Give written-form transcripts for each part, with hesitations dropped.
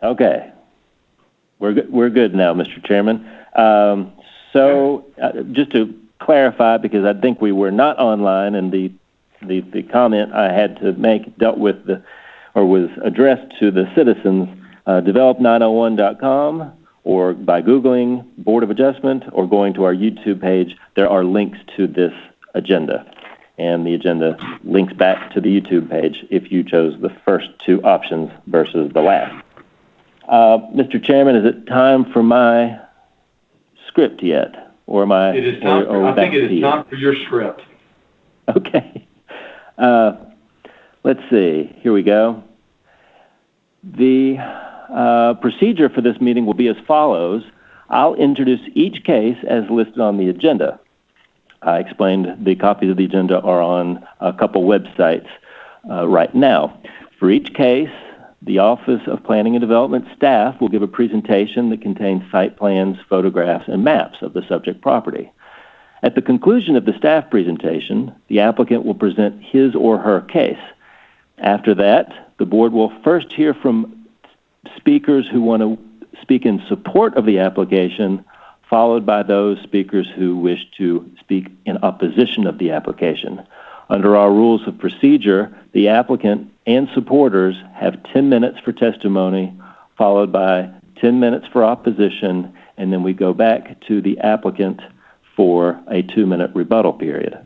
Okay. We're good now, Mr. Chairman. Just to clarify, because I think we were not online, and the comment I had to make dealt with was addressed to the citizens, develop901.com, or by Googling Board of Adjustment or going to our YouTube page. There are links to this agenda, and the agenda links back to the YouTube page if you chose the first two options versus the last. Mr. Chairman, is it time for my script yet? Or am I? It is time. I think it is time for your script. Okay. Let's see. Here we go. The procedure for this meeting will be as follows. I'll introduce each case as listed on the agenda. I explained the copies of the agenda are on a couple websites right now. For each case, the Office of Planning and Development staff will give a presentation that contains site plans, photographs, and maps of the subject property. At the conclusion of the staff presentation, the applicant will present his or her case. After that, the board will first hear from speakers who want to speak in support of the application, followed by those speakers who wish to speak in opposition of the application. Under our rules of procedure, the applicant and supporters have 10 minutes for testimony, followed by 10 minutes for opposition, and then we go back to the applicant for a 2-minute rebuttal period.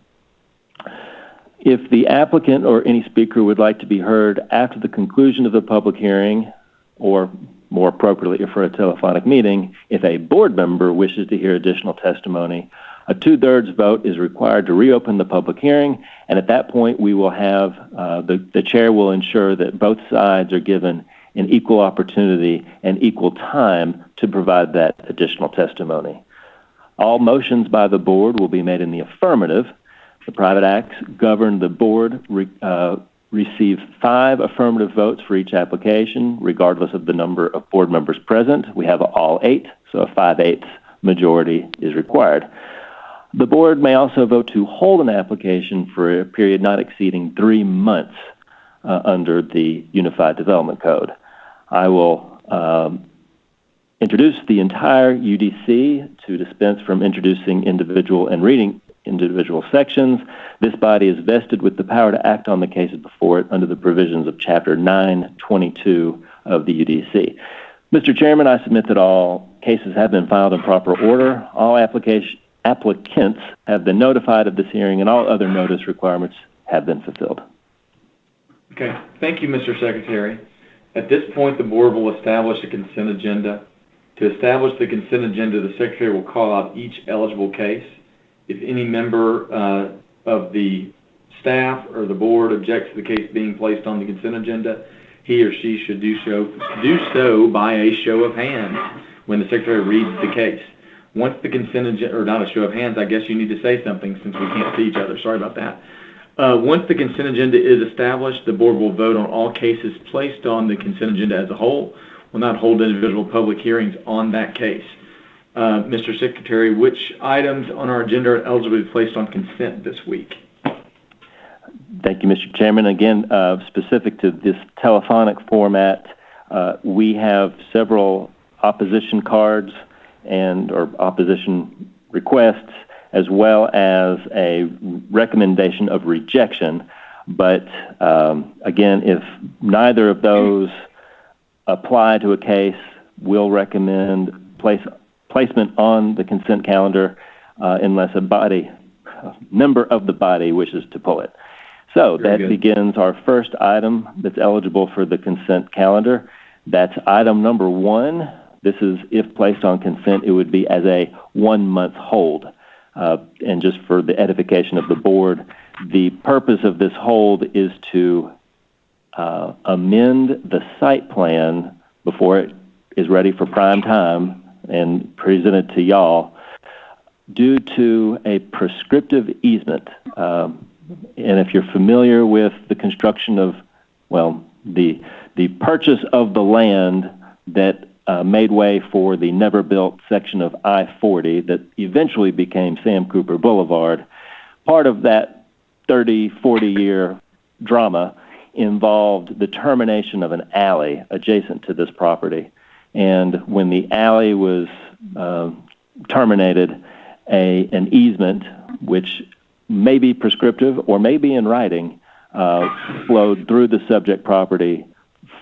If the applicant or any speaker would like to be heard after the conclusion of the public hearing, or more appropriately for a telephonic meeting, if a board member wishes to hear additional testimony, a 2/3 vote is required to reopen the public hearing, and at that point we will have, the chair will ensure that both sides are given an equal opportunity and equal time to provide that additional testimony. All motions by the board will be made in the affirmative. The private acts govern the board receive 5 affirmative votes for each application, regardless of the number of board members present. We have all 8, so a 5/8 majority is required. The board may also vote to hold an application for a period not exceeding 3 months under the Unified Development Code. I will introduce the entire UDC to dispense from introducing individual and reading individual sections. This body is vested with the power to act on the cases before it under the provisions of Chapter 922 of the UDC. Mr. Chairman, I submit that all cases have been filed in proper order. All applicants have been notified of this hearing, and all other notice requirements have been fulfilled. Okay. Thank you, Mr. Secretary. At this point, the board will establish a consent agenda. To establish the consent agenda, the Secretary will call out each eligible case. If any member of the staff or the board objects to the case being placed on the consent agenda, he or she should do so by a show of hands when the Secretary reads the case. Once the consent agenda, or not a show of hands, I guess you need to say something since we can't see each other. Sorry about that. Once the consent agenda is established, the board will vote on all cases placed on the consent agenda as a whole. Will not hold individual public hearings on that case. Mr. Secretary, which items on our agenda are eligible to be placed on consent this week? Thank you, Mr. Chairman. Again, specific to this telephonic format, we have several opposition cards or opposition requests, as well as a recommendation of rejection. But again, if neither of those apply to a case, we'll recommend placement on the consent calendar unless a member of the body wishes to pull it. So that begins our first item that's eligible for the consent calendar. That's item number 1. This is, if placed on consent, it would be as a 1-month hold. And just for the edification of the board, the purpose of this hold is to amend the site plan before it is ready for prime time and presented to y'all due to a prescriptive easement. And if you're familiar with the construction of, the purchase of the land that made way for the never-built section of I-40 that eventually became Sam Cooper Boulevard, part of that 30, 40-year drama involved the termination of an alley adjacent to this property. And when the alley was terminated, an easement, which may be prescriptive or may be in writing, flowed through the subject property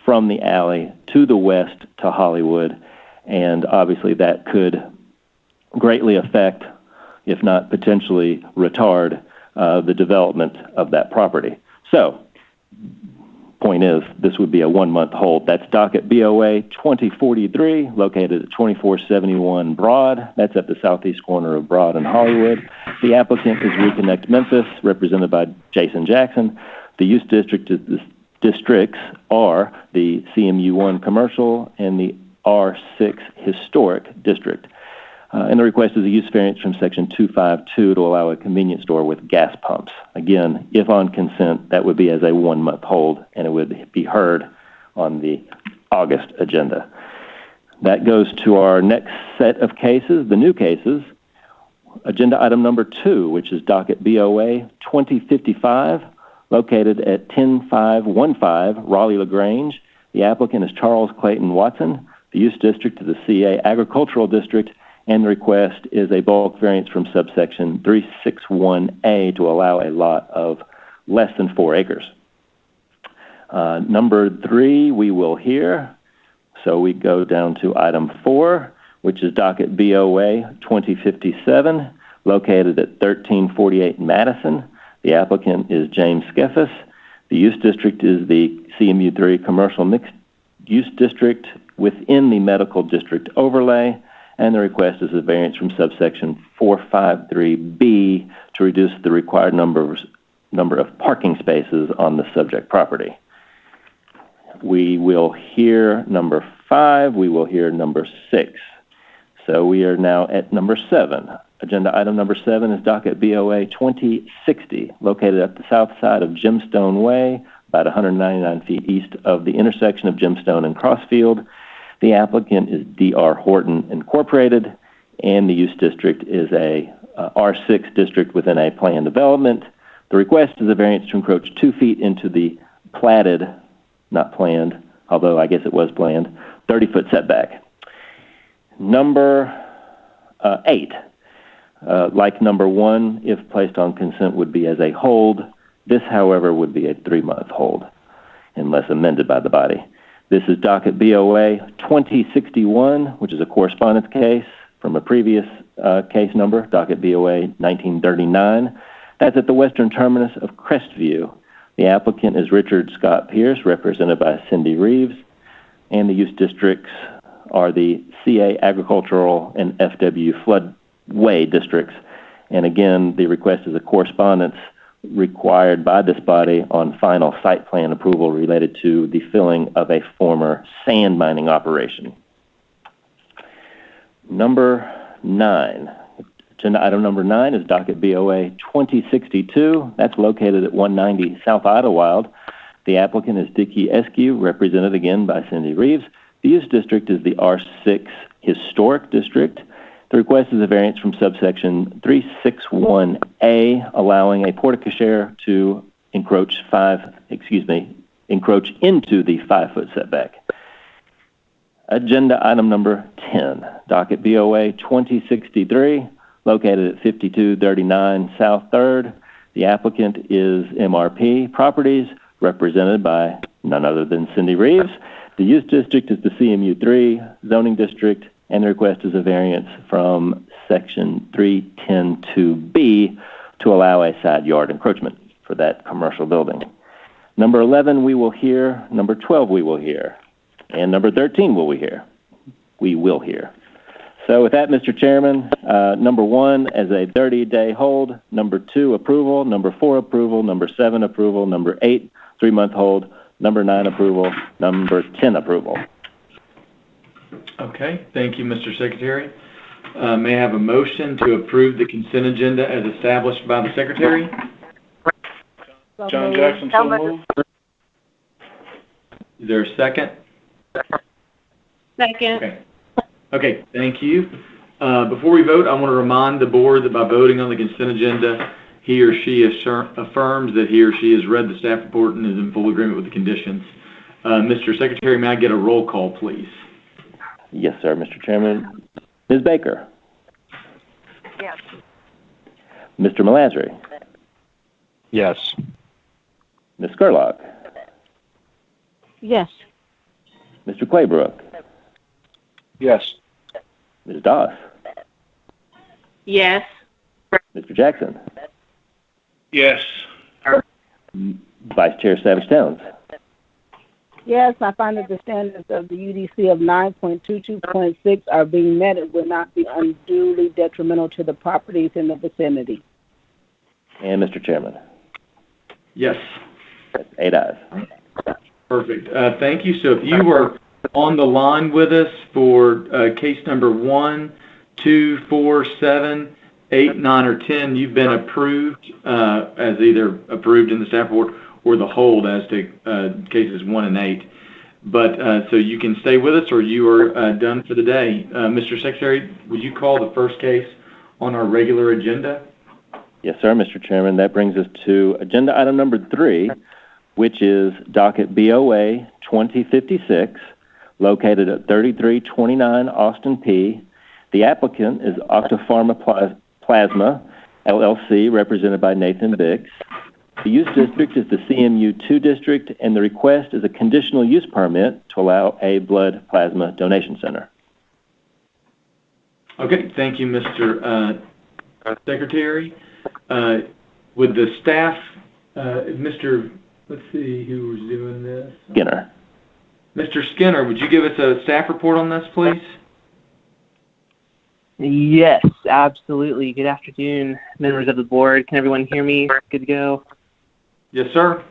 from the alley to the west to Hollywood. And obviously that could greatly affect, if not potentially retard, the development of that property. So, point is, this would be a 1-month hold. That's docket BOA 2043, located at 2471 Broad. That's at the southeast corner of Broad and Hollywood. The applicant is Reconnect Memphis, represented by Jason Jackson. The use districts are the CMU1 Commercial and the R6 Historic District. And the request is a use variance from Section 252 to allow a convenience store with gas pumps. Again, if on consent, that would be as a 1-month hold, and it would be heard on the August agenda. That goes to our next set of cases, the new cases. Agenda item number 2, which is docket BOA 2055, located at 10515 Raleigh-LaGrange. The applicant is Charles Clayton Watson. The use district is the CA Agricultural District, and the request is a bulk variance from subsection 361A to allow a lot of less than 4 acres. Number 3, we will hear. So we go down to item 4, which is docket BOA 2057, located at 1348 Madison. The applicant is James Skeffis. The use district is the CMU3 Commercial Mixed Use District within the Medical District Overlay, and the request is a variance from subsection 453B to reduce the required number of parking spaces on the subject property. We will hear number 5. We will hear number 6. So we are now at number 7. Agenda item number 7 is docket BOA 2060, located at the south side of Gemstone Way, about 199 feet east of the intersection of Gemstone and Crossfield. The applicant is D.R. Horton Incorporated, and the use district is a R6 district within a planned development. The request is a variance to encroach 2 feet into the platted, not planned, although I guess it was planned, 30-foot setback. Number 8, like number 1, if placed on consent, would be as a hold. This, however, would be a 3-month hold, unless amended by the body. This is docket BOA 2061, which is a correspondence case from a previous case number, docket BOA 1939. That's at the western terminus of Crestview. The applicant is Richard Scott Pierce, represented by Cindy Reeves, and the use districts are the CA Agricultural and FW Floodway districts. And again, the request is a correspondence required by this body on final site plan approval related to the filling of a former sand mining operation. Number 9. Agenda item number 9 is docket BOA 2062. That's located at 190 South Idlewild. The applicant is Dickie Eskew, represented again by Cindy Reeves. The use district is the R6 Historic District. The request is a variance from subsection 361A, allowing a porte-cochere to encroach into the 5-foot setback. Agenda item number 10, docket BOA 2063, located at 5239 South 3rd. The applicant is MRP Properties, represented by none other than Cindy Reeves. The use district is the CMU3 zoning district, and the request is a variance from section 310-2B to allow a side yard encroachment for that commercial building. Number 11 we will hear, number 12 we will hear, and number 13 will we hear. We will hear. So with that, Mr. Chairman, number 1 as a 30-day hold, number 2 approval, number 4 approval, number 7 approval, number 8 3-month hold, number 9 approval, number 10 approval. Okay, thank you, Mr. Secretary. May I have a motion to approve the consent agenda as established by the Secretary? John Jackson, so moved. Is there a second? Second. Okay, thank you. Before we vote, I want to remind the board that by voting on the consent agenda, he or she affirms that he or she has read the staff report and is in full agreement with the conditions. Mr. Secretary, may I get a roll call, please? Yes, sir, Mr. Chairman. Ms. Baker? Yes. Mr. Malazri? Yes. Ms. Scurlock? Yes. Mr. Claybrook? Yes. Ms. Doss? Yes. Mr. Jackson? Yes. Vice Chair Savage-Towns? Yes, I find that the standards of the UDC of 9.22.6 are being met and will not be unduly detrimental to the properties in the vicinity. And Mr. Chairman? Yes. That's 8 ayes. Perfect. Thank you. So if you were on the line with us for case number 1, 2, 4, 7, 8, 9, or 10, you've been approved as either approved in the staff report or the hold as to cases 1 and 8. But so you can stay with us or you are done for the day. Mr. Secretary, would you call the first case on our regular agenda? Yes, sir, Mr. Chairman. That brings us to agenda item number 3, which is docket BOA 2056, located at 3329 Austin P. The applicant is Octapharma Plasma, LLC, represented by Nathan Bix. The use district is the CMU2 district, and the request is a conditional use permit to allow a blood plasma donation center. Okay, thank you, Mr. Secretary. With the staff, let's see who was doing this. Skinner. Mr. Skinner, would you give us a staff report on this, please? Yes, absolutely. Good afternoon, members of the board. Can everyone hear me? Good to go? Yes, sir.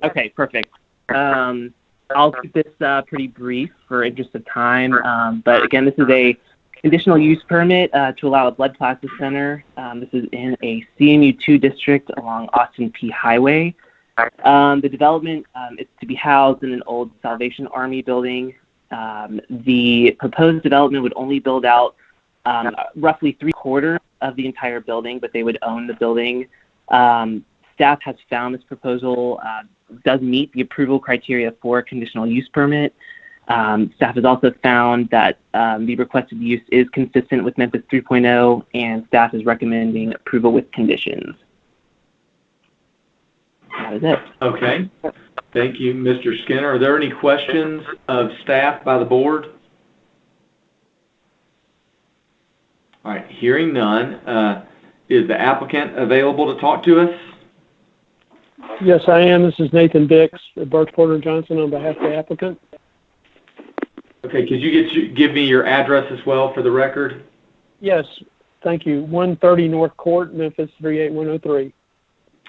Okay, perfect. I'll keep this pretty brief for interest of time. But again, this is a conditional use permit to allow a blood plasma center. This is in a CMU2 district along Austin P Highway. The development is to be housed in an old Salvation Army building. The proposed development would only build out roughly 3/4 of the entire building, but they would own the building. Staff has found this proposal does meet the approval criteria for a conditional use permit. Staff has also found that the requested use is consistent with MEMPHIS 3.0, and staff is recommending approval with conditions. That is it. Okay. Thank you, Mr. Skinner. Are there any questions of staff by the board? All right, hearing none, is the applicant available to talk to us? Yes, I am. This is Nathan Bix, Birch Porter Johnson, on behalf of the applicant. Okay, could you give me your address as well for the record? Yes, thank you. 130 North Court, Memphis 38103.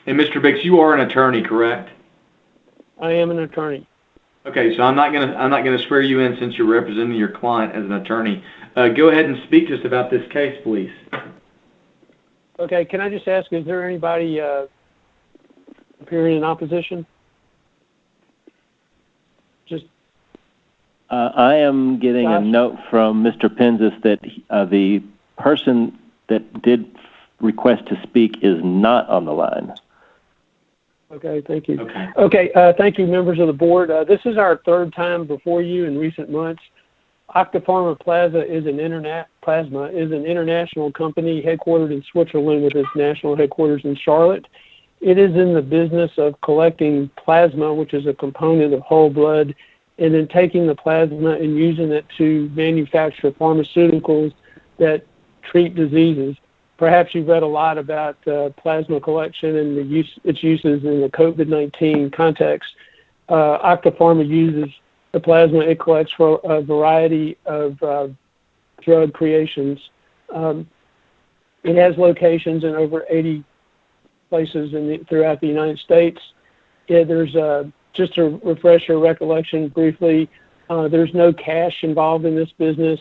And Mr. Bix, you are an attorney, correct? I am an attorney. Okay, so I'm not gonna swear you in since you're representing your client as an attorney. Go ahead and speak to us about this case, please. Okay, can I just ask, is there anybody appearing in opposition? Just. I am getting a note from Mr. Penzis that the person that did request to speak is not on the line. Okay, thank you. Okay. Thank you, members of the board. This is our third time before you in recent months. Octapharma Plasma is an international company headquartered in Switzerland with its national headquarters in Charlotte. It is in the business of collecting plasma, which is a component of whole blood, and then taking the plasma and using it to manufacture pharmaceuticals that treat diseases. Perhaps you've read a lot about plasma collection and its uses in the COVID-19 context. Octapharma uses the plasma it collects for a variety of drug creations. It has locations in over 80 places throughout the United States. There's just to refresh your recollection briefly, there's no cash involved in this business.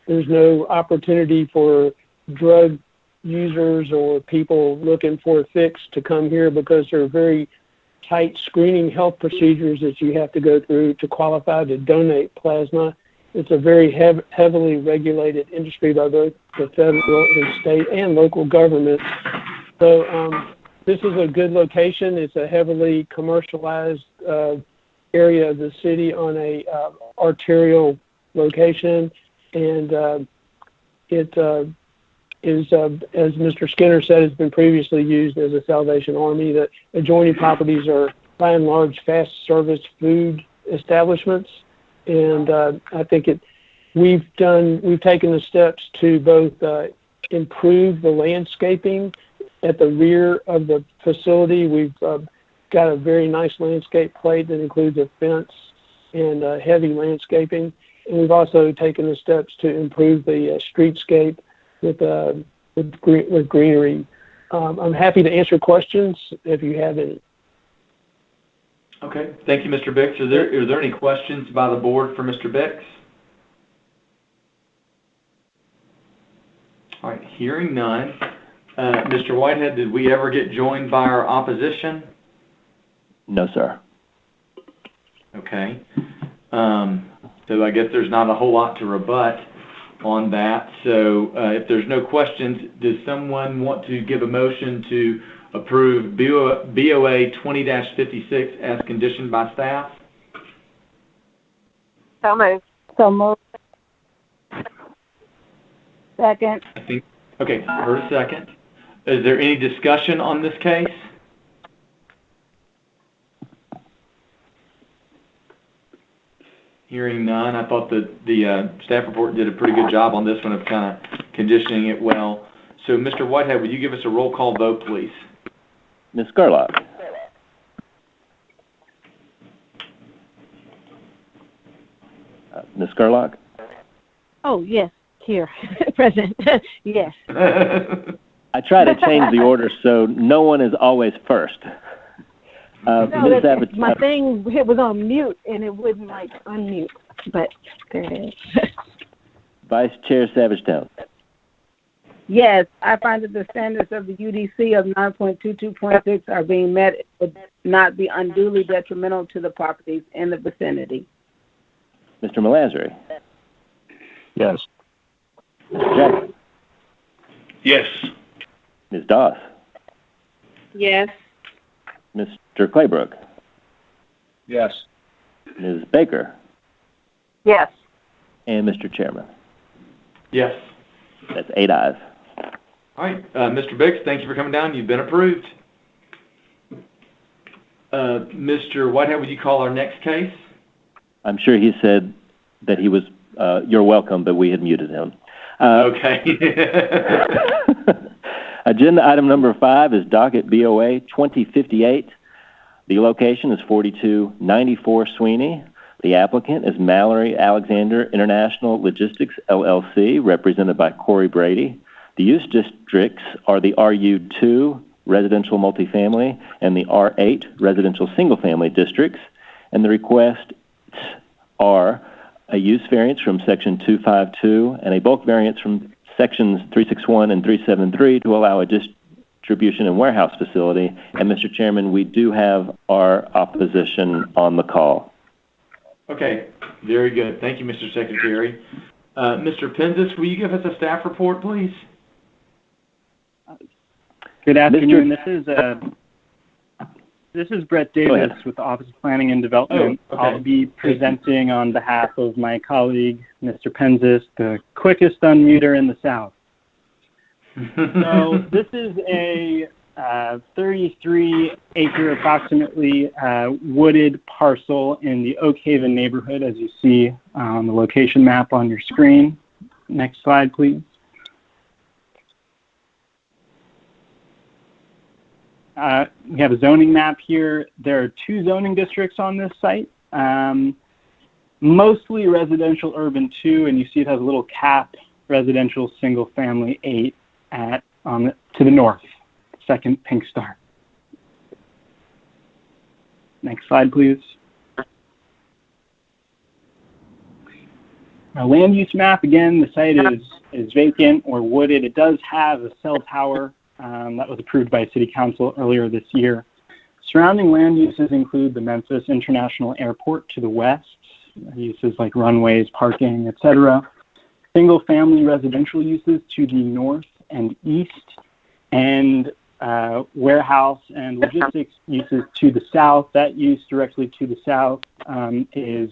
There's no opportunity for drug users or people looking for a fix to come here because there are very tight screening health procedures that you have to go through to qualify to donate plasma. It's a very heavily regulated industry by both the federal and state and local governments. So this is a good location. It's a heavily commercialized area of the city on a arterial location, and it is, as Mr. Skinner said, has been previously used as a Salvation Army. The adjoining properties are by and large fast service food establishments, and I think we've taken the steps to both improve the landscaping at the rear of the facility. We've got a very nice landscape plate that includes a fence and heavy landscaping, and we've also taken the steps to improve the streetscape with greenery. I'm happy to answer questions if you have any. Okay, thank you, Mr. Bix. Are there any questions by the board for Mr. Bix? All right, hearing none. Mr. Whitehead, did we ever get joined by our opposition? No, sir. Okay. So I guess there's not a whole lot to rebut on that. So if there's no questions, does someone want to give a motion to approve BOA 20-56 as conditioned by staff? So moved. So moved. Second. I think. Okay, heard a second. Is there any discussion on this case? Hearing none, I thought that the staff report did a pretty good job on this one of kind of conditioning it well. So, Mr. Whitehead, would you give us a roll call vote, please? Ms. Gerlach? Ms. Gerlach? Oh, yes, here, present. Yes. I try to change the order so no one is always first. No, Ms. Abbott, my thing it was on mute and it wouldn't like unmute, but there it is. Vice Chair Savagetown. Yes, I find that the standards of the UDC of 9.22.6 are being met. It would not be unduly detrimental to the properties in the vicinity. Mr. Melasry. Yes. Mr. Jackson. Yes. Ms. Doss. Yes. Mr. Claybrook. Yes. Ms. Baker. Yes. And Mr. Chairman. Yes. That's 8 ayes. All right, Mr. Bix, thank you for coming down. You've been approved. Mr. Whitehead, would you call our next case? I'm sure he said that he was, you're welcome, but we had muted him. Okay. Agenda item number 5 is docket BOA 2058. The location is 4294 Sweeney. The applicant is Mallory Alexander International Logistics, LLC, represented by Corey Brady. The use districts are the RU2 residential multifamily and the R8 residential single-family districts, and the requests are a use variance from Section 252 and a bulk variance from Sections 361 and 373 to allow a distribution and warehouse facility. And, Mr. Chairman, we do have our opposition on the call. Okay, very good. Thank you, Mr. Secretary. Mr. Penzis, will you give us a staff report, please? Good afternoon. This is Brett Davis with the Office of Planning and Development. Oh, okay. I'll be presenting on behalf of my colleague, Mr. Penzis, the quickest unmuter in the South. So this is a 33-acre approximately wooded parcel in the Oak Haven neighborhood, as you see on the location map on your screen. Next slide, please. We have a zoning map here. There are 2 zoning districts on this site, mostly residential urban 2, and you see it has a little cap, residential single family 8 to the north, second pink star. Next slide, please. Our land use map, again, the site is vacant or wooded. It does have a cell tower that was approved by City Council earlier this year. Surrounding land uses include the Memphis International Airport to the west, uses like runways, parking, etc. Single-family residential uses to the north and east, and warehouse and logistics uses to the south. That use directly to the south is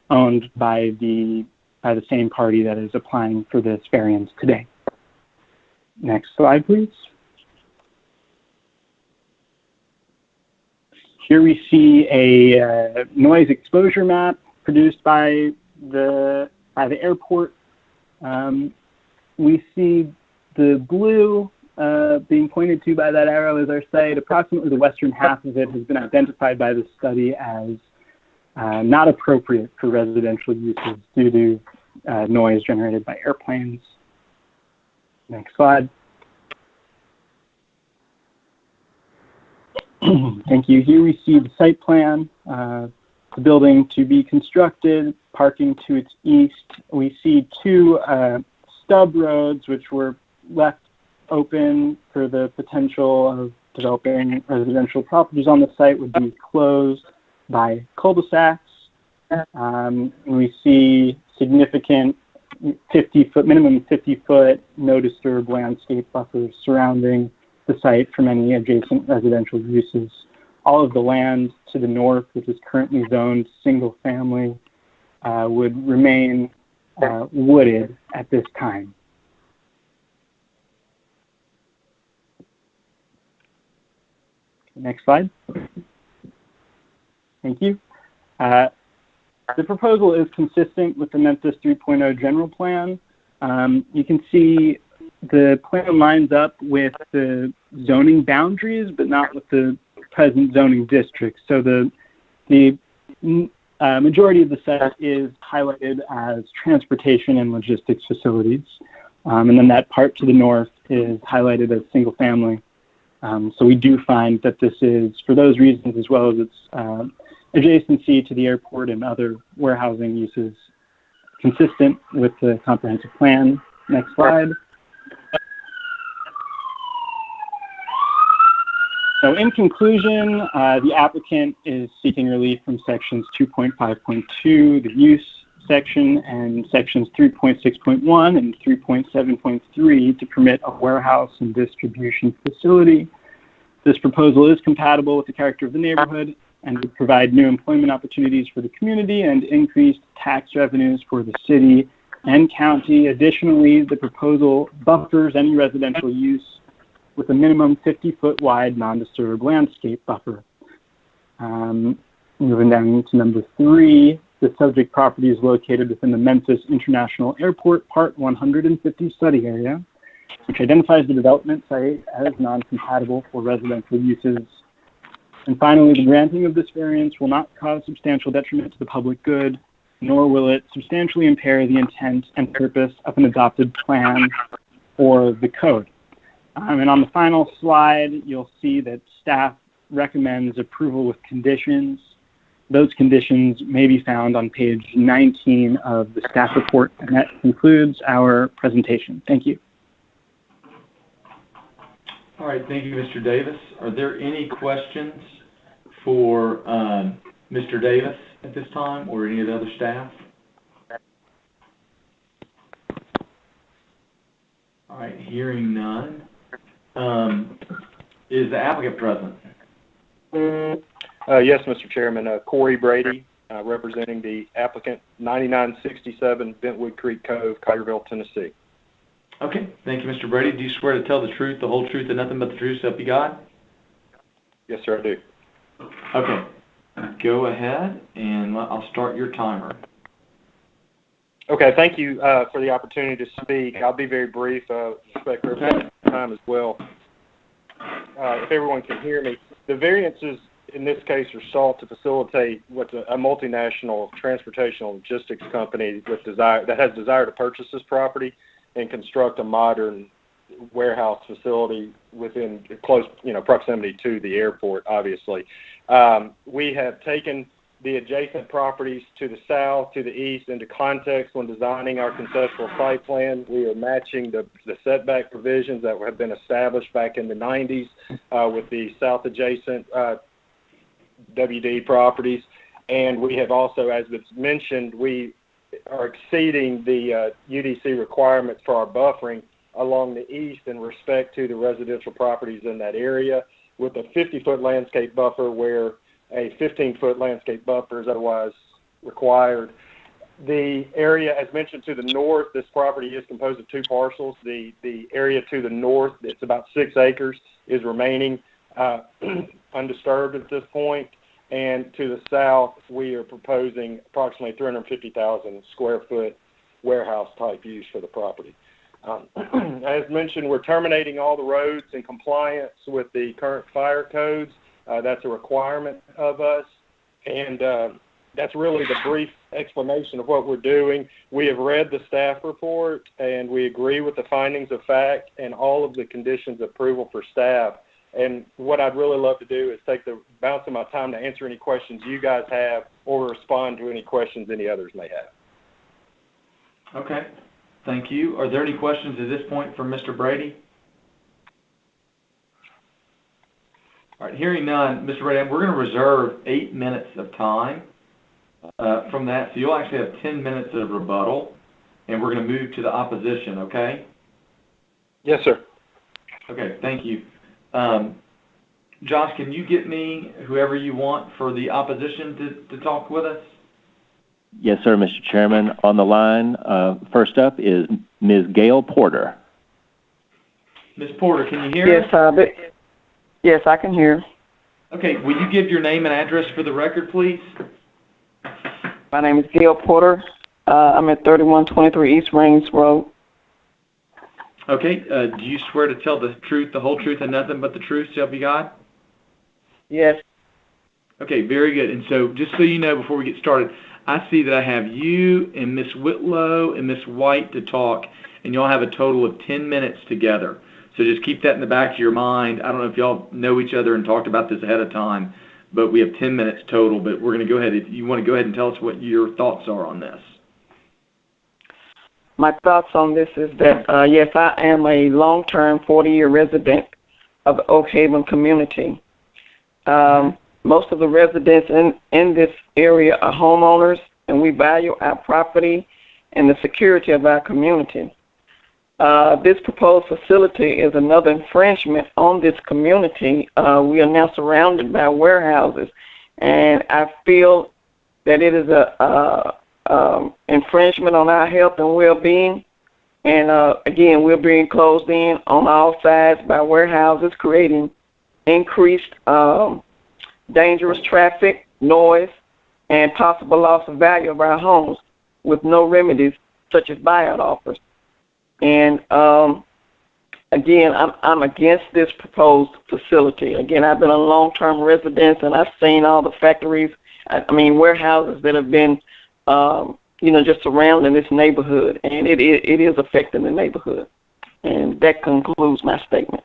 owned by the same party that is applying for this variance today. Next slide, please. Here we see a noise exposure map produced by the airport. We see the blue being pointed to by that arrow as our site. Approximately the western half of it has been identified by the study as not appropriate for residential uses due to noise generated by airplanes. Next slide. Thank you. Here we see the site plan, the building to be constructed, parking to its east. We see two stub roads which were left open for the potential of developing residential properties on the site would be closed by cul-de-sacs. We see significant minimum 50-foot no disturb landscape buffers surrounding the site from any adjacent residential uses. All of the land to the north, which is currently zoned single family, would remain wooded at this time. Next slide. Thank you. The proposal is consistent with the MEMPHIS 3.0 general plan. You can see the plan lines up with the zoning boundaries, but not with the present zoning districts. So the majority of the set is highlighted as transportation and logistics facilities. And then that part to the north is highlighted as single family. So we do find that this is, for those reasons, as well as its adjacency to the airport and other warehousing uses, consistent with the comprehensive plan. Next slide. So in conclusion, the applicant is seeking relief from sections 2.5.2, the use section, and sections 3.6.1 and 3.7.3 to permit a warehouse and distribution facility. This proposal is compatible with the character of the neighborhood and would provide new employment opportunities for the community and increased tax revenues for the city and county. Additionally, the proposal buffers any residential use with a minimum 50-foot wide non-disturbed landscape buffer. Moving down to number 3, the subject property is located within the Memphis International Airport Part 150 study area, which identifies the development site as non-compatible for residential uses. And finally, the granting of this variance will not cause substantial detriment to the public good, nor will it substantially impair the intent and purpose of an adopted plan or the code. And on the final slide, you'll see that staff recommends approval with conditions. Those conditions may be found on page 19 of the staff report, and that concludes our presentation. Thank you. All right, thank you, Mr. Davis. Are there any questions for Mr. Davis at this time, or any of the other staff? All right, hearing none. Is the applicant present? Yes, Mr. Chairman. Corey Brady, representing the applicant, 9967 Bentwood Creek Cove, Collierville, Tennessee. Okay, thank you, Mr. Brady. Do you swear to tell the truth, the whole truth, and nothing but the truth, so help you God? Yes, sir, I do. Okay, go ahead, and I'll start your timer. Okay, thank you for the opportunity to speak. I'll be very brief, respect for everyone's time as well. If everyone can hear me, the variances in this case are sought to facilitate what's a multinational transportation logistics company that has desire to purchase this property and construct a modern warehouse facility within close, proximity to the airport, obviously. We have taken the adjacent properties to the south, to the east, into context when designing our conceptual site plan. We are matching the setback provisions that have been established back in the 90s with the south adjacent WD properties. And we have also, as it's mentioned, we are exceeding the UDC requirements for our buffering along the east in respect to the residential properties in that area, with a 50-foot landscape buffer where a 15-foot landscape buffer is otherwise required. The area, as mentioned to the north, this property is composed of two parcels. The area to the north, it's about 6 acres, is remaining undisturbed at this point. And to the south, we are proposing approximately 350,000 square foot warehouse type use for the property. As mentioned, we're terminating all the roads in compliance with the current fire codes. That's a requirement of us. And that's really the brief explanation of what we're doing. We have read the staff report, and we agree with the findings of fact and all of the conditions of approval for staff. And what I'd really love to do is take the balance of my time to answer any questions you guys have or respond to any questions any others may have. Okay, thank you. Are there any questions at this point for Mr. Brady? All right, hearing none, Mr. Brady, we're going to reserve 8 minutes of time from that, so you'll actually have 10 minutes of rebuttal, and we're going to move to the opposition, okay? Yes, sir. Okay, thank you. Josh, can you get me whoever you want for the opposition to talk with us? Yes, sir, Mr. Chairman. On the line, first up is Ms. Gail Porter. Ms. Porter, can you hear us? Yes, I can hear. Okay, will you give your name and address for the record, please? My name is Gail Porter. I'm at 3123 East Rains Road. Okay, do you swear to tell the truth, the whole truth, and nothing but the truth, so help you God? Yes. Okay, very good. And so just so you know, before we get started, I see that I have you and Ms. Whitlow and Ms. White to talk, and y'all have a total of 10 minutes together. So just keep that in the back of your mind. I don't know if y'all know each other and talked about this ahead of time, but we have 10 minutes total. But we're going to go ahead. If you want to go ahead and tell us what your thoughts are on this. My thoughts on this is that, yes, I am a long-term 40-year resident of the Oak Haven community. Most of the residents in this area are homeowners, and we value our property and the security of our community. This proposed facility is another infringement on this community. We are now surrounded by warehouses, and I feel that it is a infringement on our health and well-being. And again, we're being closed in on all sides by warehouses, creating increased dangerous traffic, noise, and possible loss of value of our homes with no remedies such as buyout offers. And again, I'm against this proposed facility. Again, I've been a long-term resident, and I've seen all the factories, warehouses that have been, just surrounding this neighborhood, and it is affecting the neighborhood. And that concludes my statement.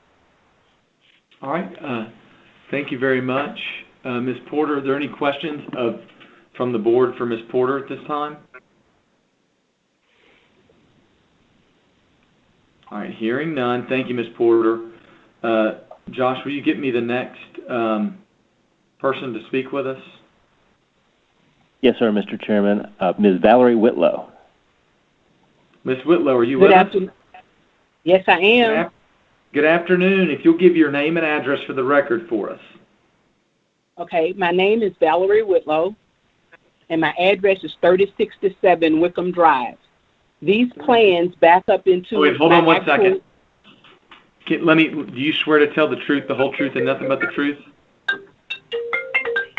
All right. Thank you very much. Ms. Porter, are there any questions from the board for Ms. Porter at this time? All right, hearing none. Thank you, Ms. Porter. Josh, will you get me the next person to speak with us? Yes, sir, Mr. Chairman. Ms. Valerie Whitlow. Ms. Whitlow, are you with us? Yes, I am. Good afternoon. If you'll give your name and address for the record for us. Okay, my name is Valerie Whitlow, and my address is 3067 Wickham Drive. These plans back up into... Wait, hold on one second. Do you swear to tell the truth, the whole truth, and nothing but the truth?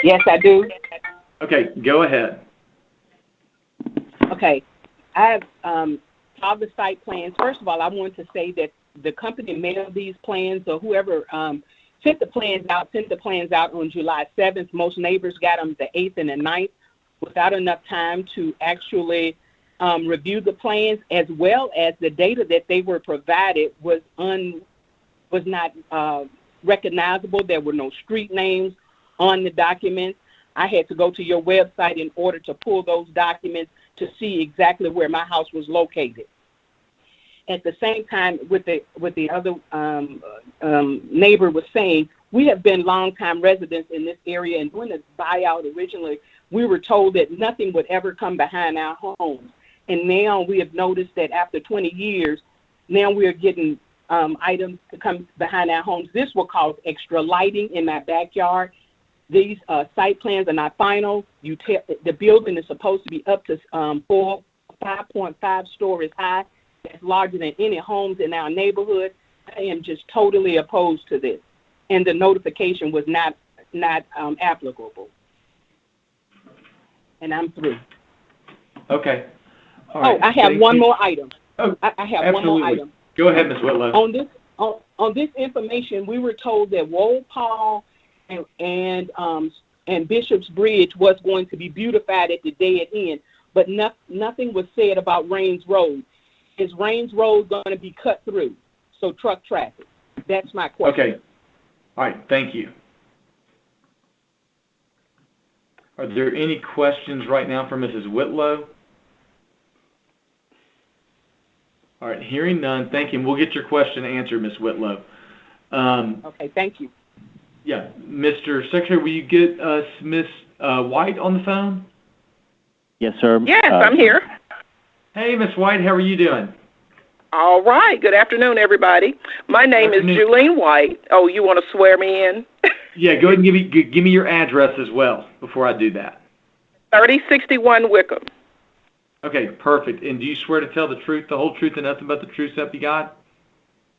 Yes, I do. Okay, go ahead. Okay, I have all the site plans. First of all, I want to say that the company mailed these plans, or whoever sent the plans out on July 7th. Most neighbors got them the 8th and the 9th without enough time to actually review the plans, as well as the data that they were provided was not recognizable. There were no street names on the documents. I had to go to your website in order to pull those documents to see exactly where my house was located. At the same time, with the other neighbor was saying, we have been longtime residents in this area, and when the buyout originally, we were told that nothing would ever come behind our homes. And now we have noticed that after 20 years, Now we're getting items to come behind our homes. This will cause extra lighting in my backyard. These site plans are not final. The building is supposed to be up to 5.5 stories high. That's larger than any homes in our neighborhood. I am just totally opposed to this, and the notification was not applicable. And I'm through. Okay. All right. I have one more item. Oh, I have absolutely. one more item. Go ahead, Ms. Whitlow. On this information, we were told that Walpole and Bishop's Bridge was going to be beautified at the dead end, but nothing was said about Rains Road. Is Rains Road going to be cut through? So truck traffic. That's my question. Okay. All right. Thank you. Are there any questions right now for Mrs. Whitlow? All right. Hearing none, thank you. And we'll get your question answered, Ms. Whitlow. Okay. Thank you. Yeah. Mr. Secretary, will you get us Ms. White on the phone? Yes, sir. Yes, I'm here. Hey, Ms. White. How are you doing? All right. Good afternoon, everybody. My name is Julene White. Oh, you want to swear me in? Yeah, go ahead and give me your address as well before I do that. 3061 Wickham. Okay, perfect. And do you swear to tell the truth, the whole truth, and nothing but the truth, so help you God?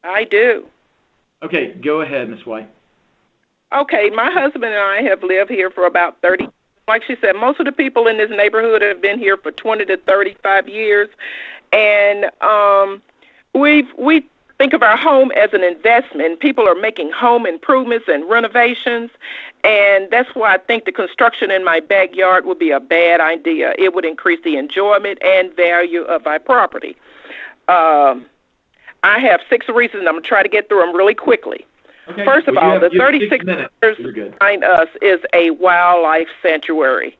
I do. Okay, go ahead, Ms. White. Okay, my husband and I have lived here for about 30. Like she said, most of the people in this neighborhood have been here for 20 to 35 years, and we think of our home as an investment. People are making home improvements and renovations, and that's why I think the construction in my backyard would be a bad idea. It would increase the enjoyment and value of my property. I have 6 reasons. I'm going to try to get through them really quickly. Okay. First of all, the 36 acres behind us is a wildlife sanctuary.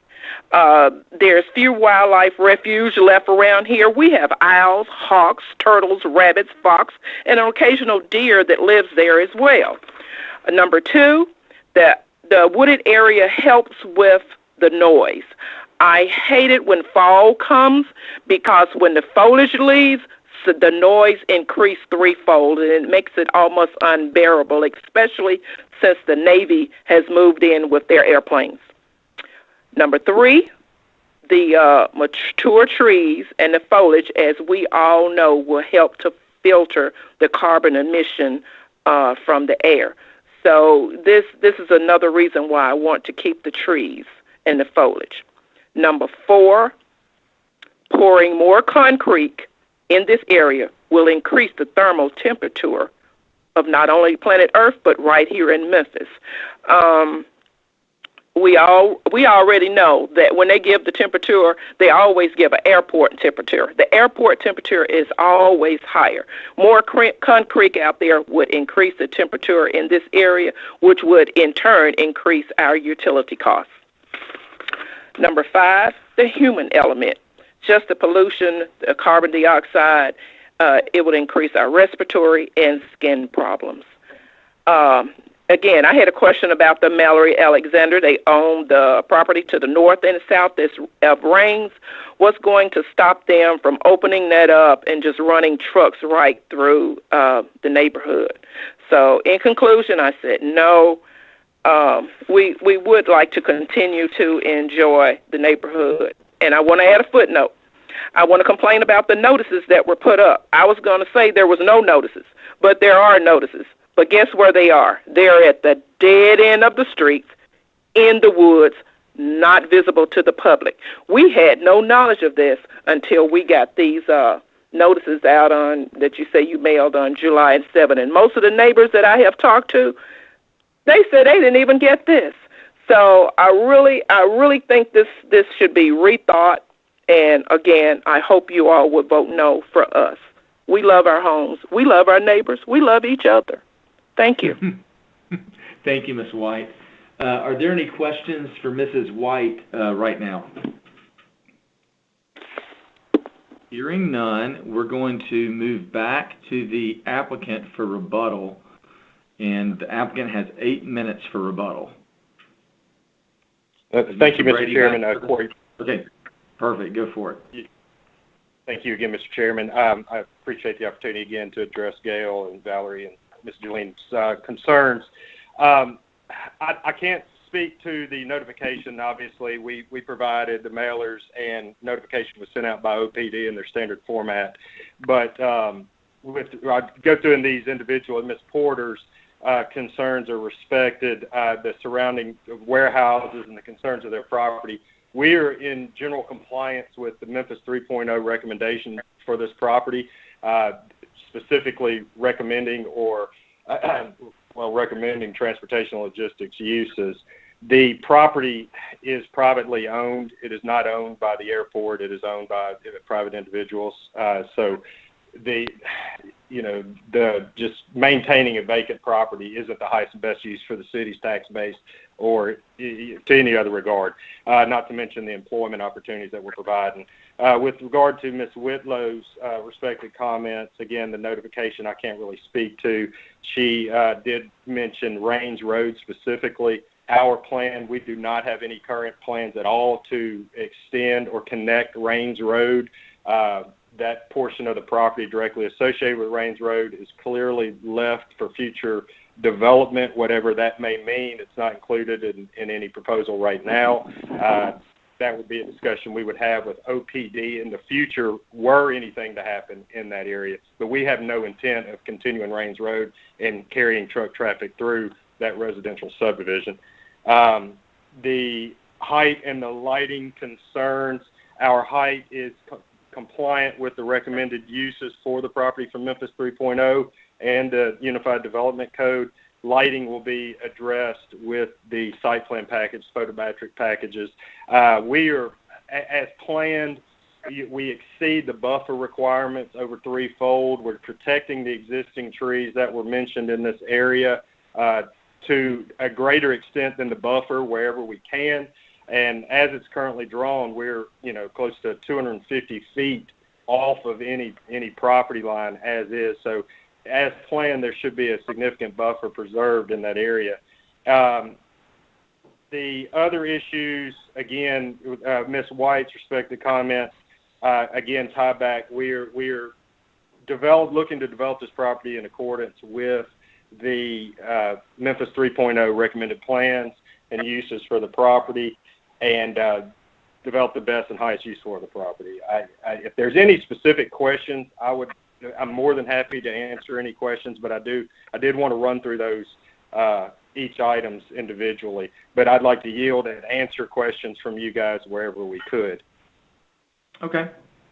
There's few wildlife refuge left around here. We have owls, hawks, turtles, rabbits, fox, and an occasional deer that lives there as well. Number 2, the wooded area helps with the noise. I hate it when fall comes because when the foliage leaves, the noise increased threefold, and it makes it almost unbearable, especially since the Navy has moved in with their airplanes. Number 3, the mature trees and the foliage, as we all know, will help to filter the carbon emission from the air. So this is another reason why I want to keep the trees and the foliage. Number 4, pouring more concrete in this area will increase the thermal temperature of not only planet Earth, but right here in Memphis. We already know that when they give the temperature, they always give an airport temperature. The airport temperature is always higher. More concrete out there would increase the temperature in this area, which would in turn increase our utility costs. Number 5, the human element. Just the pollution, the carbon dioxide, it would increase our respiratory and skin problems. Again, I had a question about the Mallory Alexander. They own the property to the north and south of Rains. What's going to stop them from opening that up and just running trucks right through the neighborhood? So in conclusion, I said no. We would like to continue to enjoy the neighborhood. And I want to add a footnote. I want to complain about the notices that were put up. I was going to say there was no notices, but there are notices. But guess where they are? They're at the dead end of the streets, in the woods, not visible to the public. We had no knowledge of this until we got these notices out on that you say you mailed on July 7. And most of the neighbors that I have talked to, they said they didn't even get this. So I really think this should be rethought. And again, I hope you all would vote no for us. We love our homes. We love our neighbors. We love each other. Thank you. Thank you, Ms. White. Are there any questions for Mrs. White right now? Hearing none, we're going to move back to the applicant for rebuttal. And the applicant has 8 minutes for rebuttal. Thank you, Mr. Chairman. Corey. Okay, perfect. Go for it. Thank you again, Mr. Chairman. I appreciate the opportunity again to address Gail and Valerie and Ms. Juline's concerns. I can't speak to the notification. Obviously, we provided the mailers, and notification was sent out by OPD in their standard format. But I go through in these individual and Ms. Porter's concerns are respected, the surrounding warehouses and the concerns of their property. We are in general compliance with the MEMPHIS 3.0 recommendation for this property, specifically recommending recommending transportation logistics uses. The property is privately owned. It is not owned by the airport. It is owned by private individuals. So just maintaining a vacant property isn't the highest and best use for the city's tax base or to any other regard, not to mention the employment opportunities that we're providing. With regard to Ms. Whitlow's respected comments, again, the notification I can't really speak to. She did mention Raines Road specifically. Our plan, we do not have any current plans at all to extend or connect Raines Road. That portion of the property directly associated with Raines Road is clearly left for future development, whatever that may mean. It's not included in any proposal right now. That would be a discussion we would have with OPD in the future were anything to happen in that area. But we have no intent of continuing Raines Road and carrying truck traffic through that residential subdivision. The height and the lighting concerns, our height is compliant with the recommended uses for the property from MEMPHIS 3.0 and the Unified Development Code. Lighting will be addressed with the site plan package, photometric packages. We are, as planned, we exceed the buffer requirements over threefold. We're protecting the existing trees that were mentioned in this area to a greater extent than the buffer wherever we can. And as it's currently drawn, we're close to 250 feet off of any property line as is. So as planned, there should be a significant buffer preserved in that area. The other issues, again, Ms. White's respected comments, again, tie back. We're looking to develop this property in accordance with the MEMPHIS 3.0 recommended plans and uses for the property, and develop the best and highest use for the property. If there's any specific questions, I'm more than happy to answer any questions, but I did want to run through those each items individually. But I'd like to yield and answer questions from you guys wherever we could. Okay.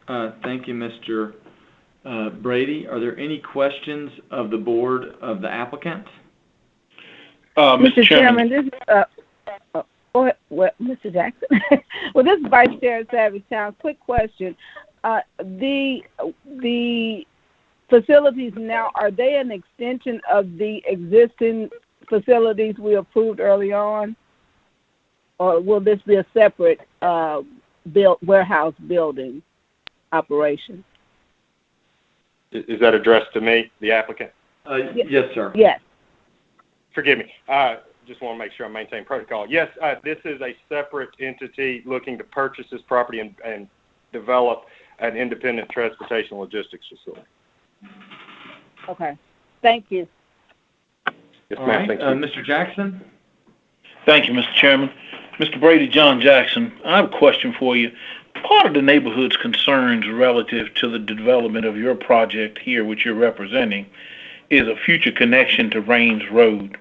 Thank you, Mr. Brady. Are there any questions of the board of the applicant? Mr. Chairman, this is go ahead, Mr. Jackson. Well, this is Vice Chair Savage Town. Quick question: the facilities now, are they an extension of the existing facilities we approved early on, or will this be a separate warehouse building operation? Is that addressed to me, the applicant? Yes, sir. Yes. Forgive me. Just want to make sure I maintain protocol. Yes, this is a separate entity looking to purchase this property and develop an independent transportation logistics facility. Okay. Thank you. Yes, All ma'am. right. Thank you. Mr. Jackson? Thank you, Mr. Chairman. Mr. Brady, John Jackson, I have a question for you. Part of the neighborhood's concerns relative to the development of your project here, which you're representing, is a future connection to Raines Road.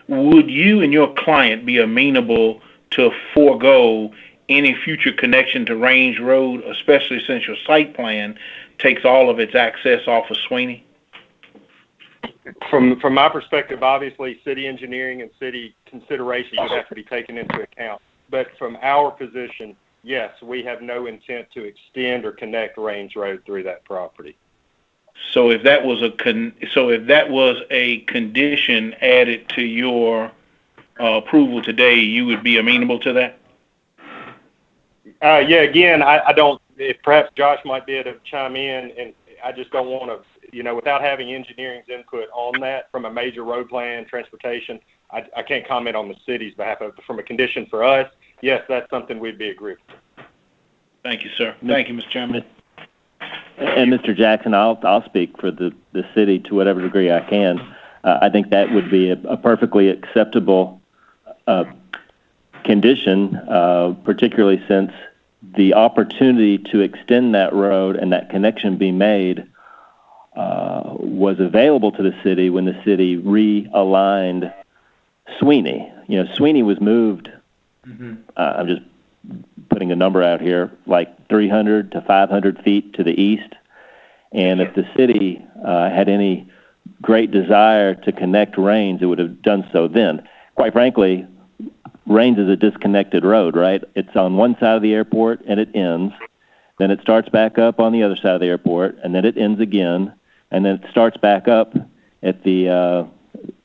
Would you and your client be amenable to forego any future connection to Raines Road, especially since your site plan takes all of its access off of Sweeney? From my perspective, obviously, city engineering and city considerations would have to be taken into account. But from our position, yes, we have no intent to extend or connect Raines Road through that property. So if that was a condition added to your approval today, you would be amenable to that? Yeah. Again, I don't. If perhaps Josh might be able to chime in, and I just don't want to, without having engineering's input on that from a major road plan, transportation. I can't comment on the city's behalf of. From a condition for us, yes, that's something we'd be agreeable to. Thank you, sir. Thank you, Mr. Chairman. And Mr. Jackson, I'll speak for the city to whatever degree I can. I think that would be a perfectly acceptable condition, particularly since the opportunity to extend that road and that connection be made was available to the city when the city realigned Sweeney. You know, Sweeney was moved, I'm just putting a number out here, like 300 to 500 feet to the east. And if the city had any great desire to connect Raines, it would have done so then. Quite frankly, Raines is a disconnected road, right? It's on one side of the airport and it ends. Then it starts back up on the other side of the airport, and then it ends again. And then it starts back up at the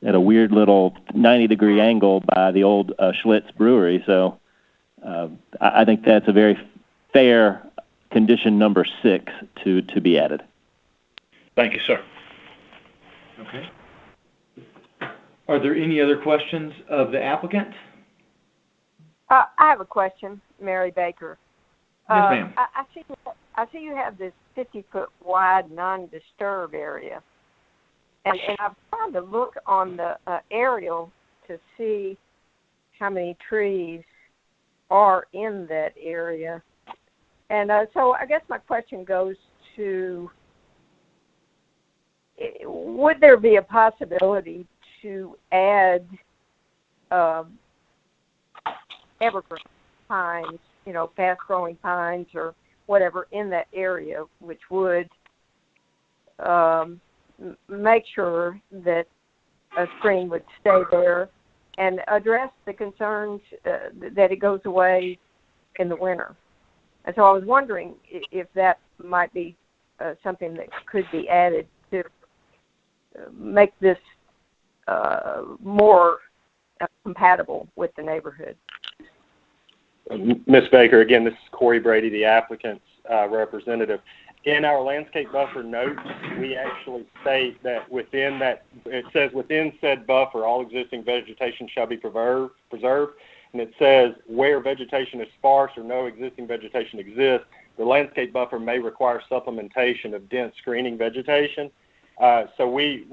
at a weird little 90-degree angle by the old Schlitz Brewery. So I think that's a very fair condition number 6 to be added. Thank you, sir. Okay. Are there any other questions of the applicant? I have a question, Mary Baker. Yes, ma'am. I see you have this 50-foot wide non-disturb area. And I've tried to look on the aerial to see how many trees are in that area. And so I guess my question goes to, would there be a possibility to add evergreen pines, you know, fast-growing pines or whatever in that area, which would make sure that a screen would stay there and address the concerns that it goes away in the winter. And so I was wondering if that might be something that could be added to make this more compatible with the neighborhood. Ms. Baker, again, this is Corey Brady, the applicant's representative. In our landscape buffer notes, we actually state that within that, it says within said buffer, all existing vegetation shall be preserved. And it says where vegetation is sparse or no existing vegetation exists, the landscape buffer may require supplementation of dense screening vegetation. So we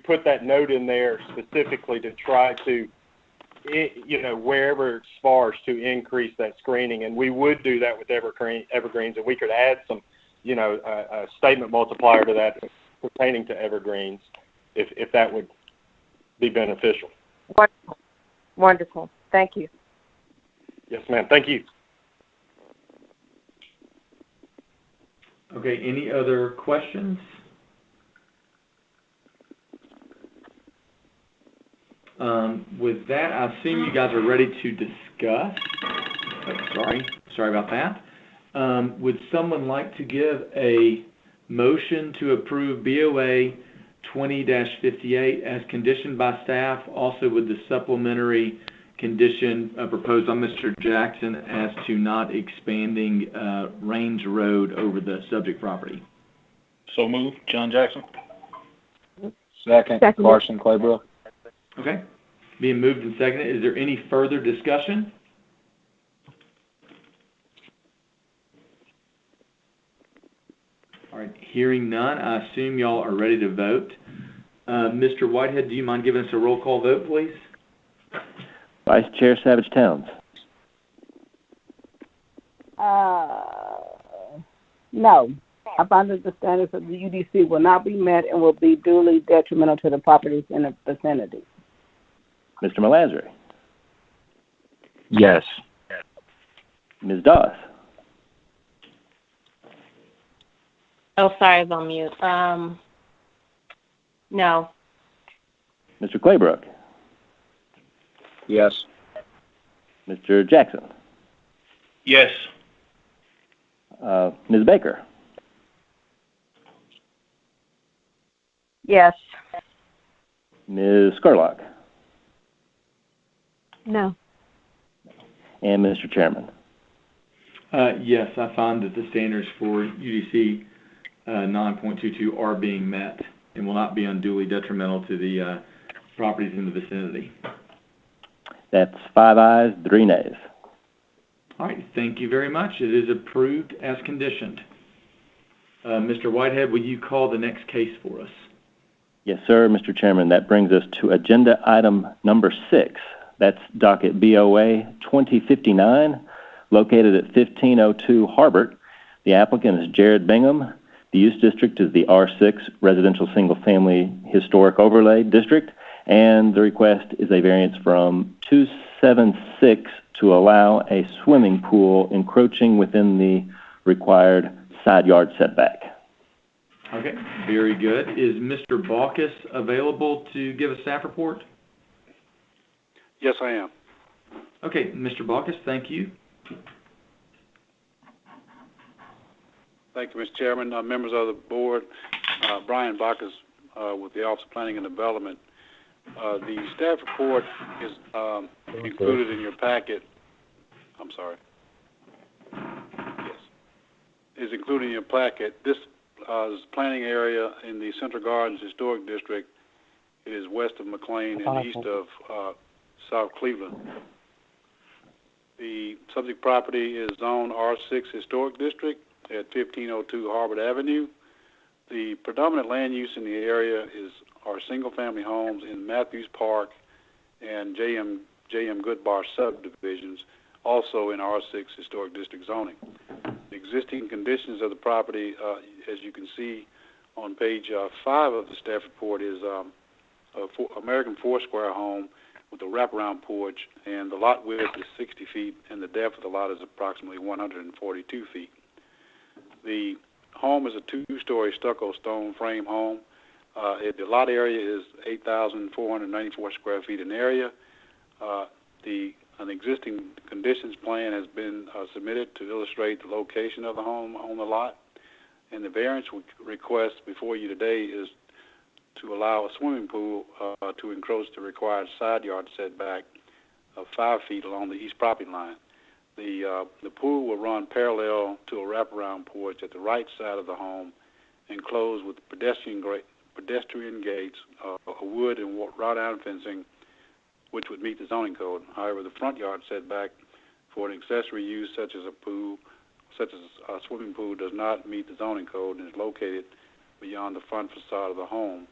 put that note in there specifically to try to, you know, wherever it's sparse, to increase that screening. And we would do that with evergreens, and we could add some, you know, a statement multiplier to that pertaining to evergreens, if that would be beneficial. Wonderful. Wonderful. Thank you. Yes, ma'am. Thank you. Okay, any other questions? With that, I assume you guys are ready to discuss. Oh, sorry about that. Would someone like to give a motion to approve BOA 20-58 as conditioned by staff, also with the supplementary condition proposed on Mr. Jackson as to not expanding Raines Road over the subject property? So moved. John Jackson. Second. Carson Claybrook. Okay. Being moved and seconded. Is there any further discussion? All right. Hearing none, I assume y'all are ready to vote. Mr. Whitehead, do you mind giving us a roll call vote, please? Vice Chair Savage Towns. No. I find that the standards of the UDC will not be met and will be duly detrimental to the properties in the vicinity. Mr. Malazri. Yes. Ms. Doss. Oh, sorry, I was on mute. No. Mr. Claybrook. Yes. Mr. Jackson. Yes. Ms. Baker. Yes. Ms. Scarlock. No. And Mr. Chairman. Yes, I find that the standards for UDC 9.22 are being met and will not be unduly detrimental to the properties in the vicinity. That's 5 ayes, 3 nays. All right, thank you very much. It is approved as conditioned. Mr. Whitehead, will you call the next case for us? Yes, sir, Mr. Chairman. That brings us to agenda item number 6. That's docket BOA 2059, located at 1502 Harbert. The applicant is Jared Bingham. The use district is the R6 Residential Single Family Historic Overlay District, and the request is a variance from 276 to allow a swimming pool encroaching within the required side yard setback. Okay, very good. Is Mr. Baucus available to give a staff report? Yes, I am. Okay, Mr. Baucus, thank you. Thank you, Mr. Chairman. Members of the board, Brian Baucus with the Office of Planning and Development. The staff report is included in your packet. I'm sorry. Yes. Is included in your packet. This planning area in the Central Gardens Historic District. It is west of McLean and east of South Cleveland. The subject property is zone R6 Historic District at 1502 Harvard Avenue. The predominant land use in the area are single-family homes in Matthews Park and J.M. Goodbar subdivisions, also in R6 Historic District zoning. The existing conditions of the property, as you can see on page 5 of the staff report, is American four-square home with a wraparound porch, and the lot width is 60 feet, and the depth of the lot is approximately 142 feet. The home is a 2-story stucco stone frame home. The lot area is 8,494 square feet in area. An existing conditions plan has been submitted to illustrate the location of the home on the lot, and the variance request before you today is to allow a swimming pool to encroach the required side yard setback of 5 feet along the east property line. The pool will run parallel to a wraparound porch at the right side of the home, enclosed with pedestrian gates, wood and wrought iron fencing, which would meet the zoning code. However, the front yard setback for an accessory use such as a swimming pool does not meet the zoning code and is located beyond the front facade of the home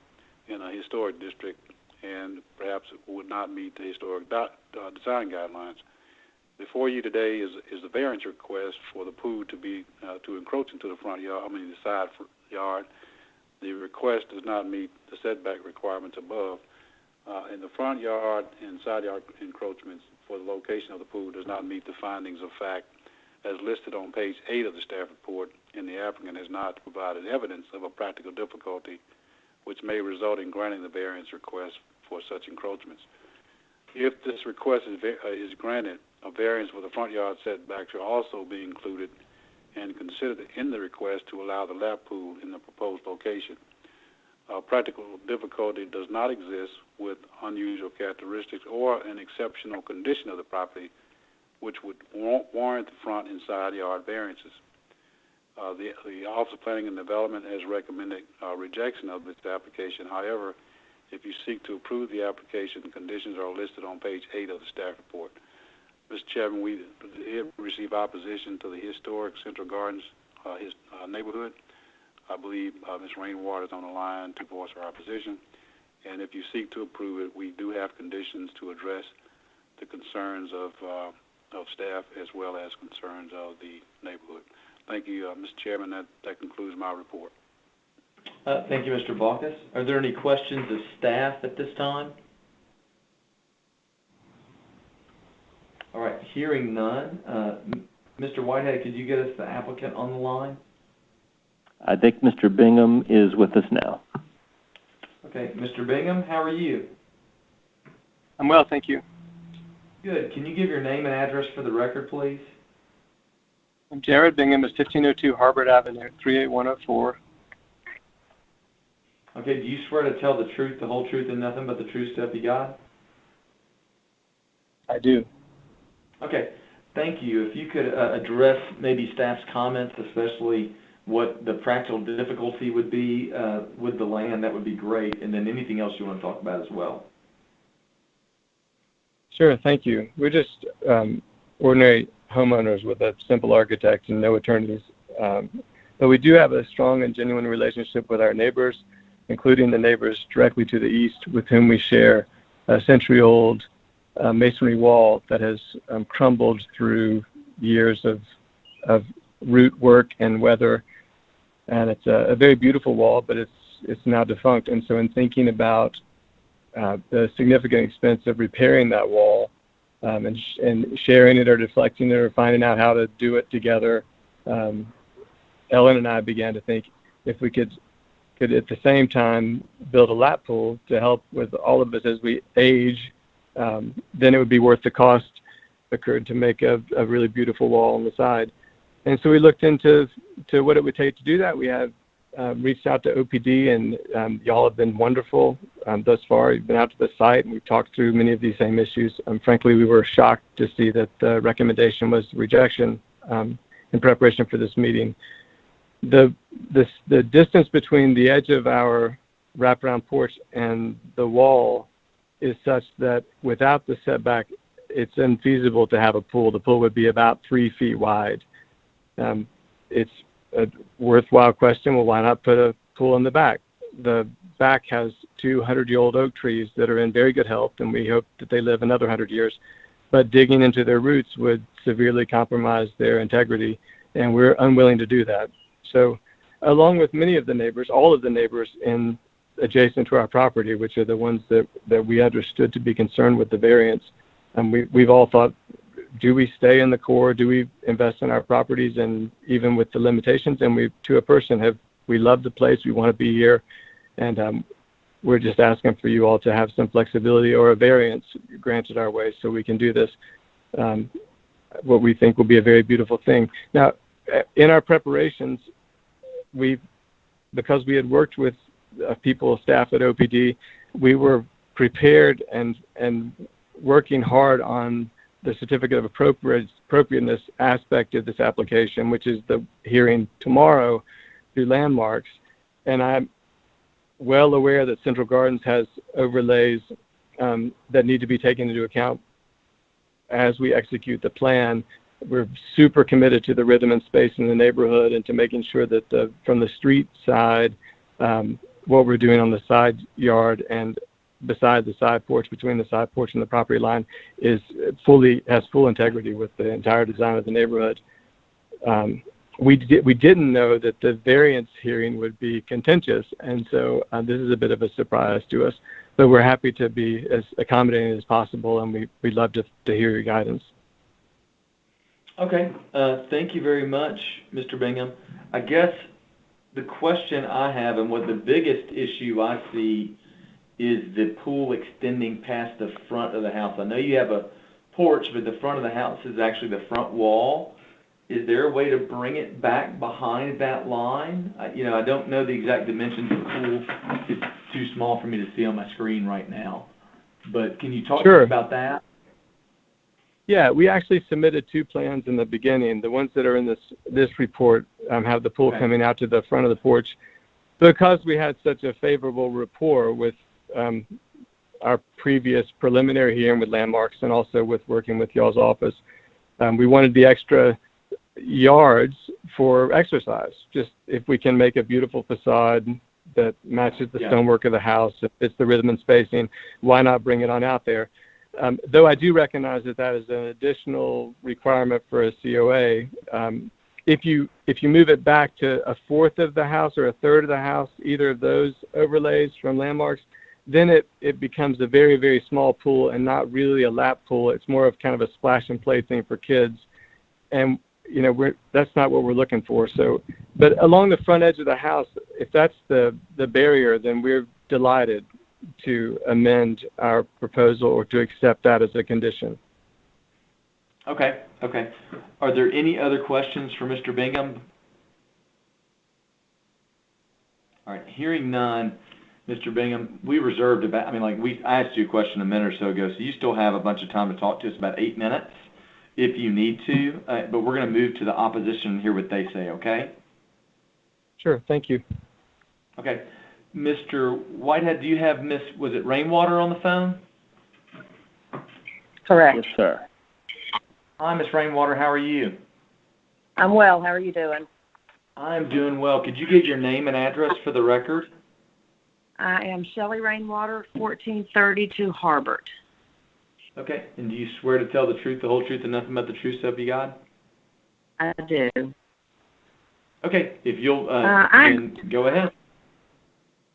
in a historic district, and perhaps it would not meet the historic design guidelines. Before you today is a variance request for the pool to encroach into the the side yard. The request does not meet the setback requirements above. In the front yard and side yard encroachments for the location of the pool does not meet the findings of fact as listed on page 8 of the staff report, and the applicant has not provided evidence of a practical difficulty which may result in granting the variance request for such encroachments. If this request is granted, a variance for the front yard setback should also be included and considered in the request to allow the lap pool in the proposed location. Practical difficulty does not exist with unusual characteristics or an exceptional condition of the property which would warrant the front and side yard variances. The Office of Planning and Development has recommended rejection of this application. However, if you seek to approve the application, the conditions are listed on page 8 of the staff report. Mr. Chairman, we did receive opposition to the historic Central Gardens neighborhood. I believe Ms. Rainwater is on the line to voice her opposition. And if you seek to approve it, we do have conditions to address the concerns of staff as well as concerns of the neighborhood. Thank you, Mr. Chairman. That concludes my report. Thank you, Mr. Baucus. Are there any questions of staff at this time? All right, hearing none. Mr. Whitehead, could you get us the applicant on the line? I think Mr. Bingham is with us now. Okay, Mr. Bingham, how are you? I'm well, thank you. Good. Can you give your name and address for the record, please? I'm Jared Bingham, is 1502 Harvard Avenue, 38104. Okay, do you swear to tell the truth, the whole truth, and nothing but the truth, so help you God? I do. Okay, thank you. If you could address maybe staff's comments, especially what the practical difficulty would be with the land, that would be great, and then anything else you want to talk about as well. Sure, thank you. We're just ordinary homeowners with a simple architect and no attorneys. But we do have a strong and genuine relationship with our neighbors, including the neighbors directly to the east with whom we share a century-old masonry wall that has crumbled through years of root work and weather. And it's a very beautiful wall, but it's now defunct. And so in thinking about the significant expense of repairing that wall and sharing it or deflecting it or finding out how to do it together, Ellen and I began to think if we could at the same time build a lap pool to help with all of us as we age, then it would be worth the cost occurred to make a really beautiful wall on the side. And so we looked into what it would take to do that. We have reached out to OPD, and y'all have been wonderful thus far. You've been out to the site, and we've talked through many of these same issues. Frankly, we were shocked to see that the recommendation was rejection in preparation for this meeting. The distance between the edge of our wraparound porch and the wall is such that without the setback, it's infeasible to have a pool. The pool would be about 3 feet wide. It's a worthwhile question. Well, why not put a pool in the back? The back has 200-year-old oak trees that are in very good health, and we hope that they live another 100 years. But digging into their roots would severely compromise their integrity, and we're unwilling to do that. So along with many of the neighbors, all of the neighbors adjacent to our property, which are the ones that we understood to be concerned with the variance, we've all thought, do we stay in the core? Do we invest in our properties? And even with the limitations, and we, to a person, we love the place. We want to be here. And we're just asking for you all to have some flexibility or a variance granted our way so we can do this, what we think will be a very beautiful thing. Now, in our preparations, because we had worked with staff at OPD, we were prepared and working hard on the certificate of appropriateness aspect of this application, which is the hearing tomorrow through Landmarks. And I'm well aware that Central Gardens has overlays that need to be taken into account as we execute the plan. We're super committed to the rhythm and space in the neighborhood and to making sure that from the street side, what we're doing on the side yard and beside the side porch, between the side porch and the property line, has full integrity with the entire design of the neighborhood. We didn't know that the variance hearing would be contentious, and so this is a bit of a surprise to us. But we're happy to be as accommodating as possible, and we'd love to hear your guidance. Okay. Thank you very much, Mr. Bingham. I guess the question I have, and what the biggest issue I see, is the pool extending past the front of the house. I know you have a porch, but the front of the house is actually the front wall. Is there a way to bring it back behind that line? I don't know the exact dimensions of the pool. It's too small for me to see on my screen right now. But can you talk to us about that? Yeah, we actually submitted 2 plans in the beginning. The ones that are in this report have the pool coming out to the front of the porch. Because we had such a favorable rapport with our previous preliminary hearing with Landmarks and also with working with y'all's office, we wanted the extra yards for exercise. Just if we can make a beautiful facade that matches the stonework of the house, if it's the rhythm and spacing, why not bring it on out there? Though I do recognize that is an additional requirement for a COA. If you move it back to a fourth of the house or a third of the house, either of those overlays from Landmarks, then it becomes a very, very small pool and not really a lap pool. It's more of kind of a splash and play thing for kids. And that's not what we're looking for. So, but along the front edge of the house, if that's the barrier, then we're delighted to amend our proposal or to accept that as a condition. Okay. Are there any other questions for Mr. Bingham? All right, hearing none, Mr. Bingham, we reserved about, I asked you a question a minute or so ago, so you still have a bunch of time to talk to us, about 8 minutes, if you need to, but we're going to move to the opposition and hear what they say, okay? Sure, thank you. Okay. Mr. Whitehead, do you have was it Rainwater on the phone? Correct. Yes, sir. Hi, Miss Rainwater, how are you? I'm well. How are you doing? I'm doing well. Could you get your name and address for the record? I am Shelley Rainwater, 1432 Harbert. Okay. And do you swear to tell the truth, the whole truth, and nothing but the truth, so help you God? I do. Okay. If you'll then go ahead.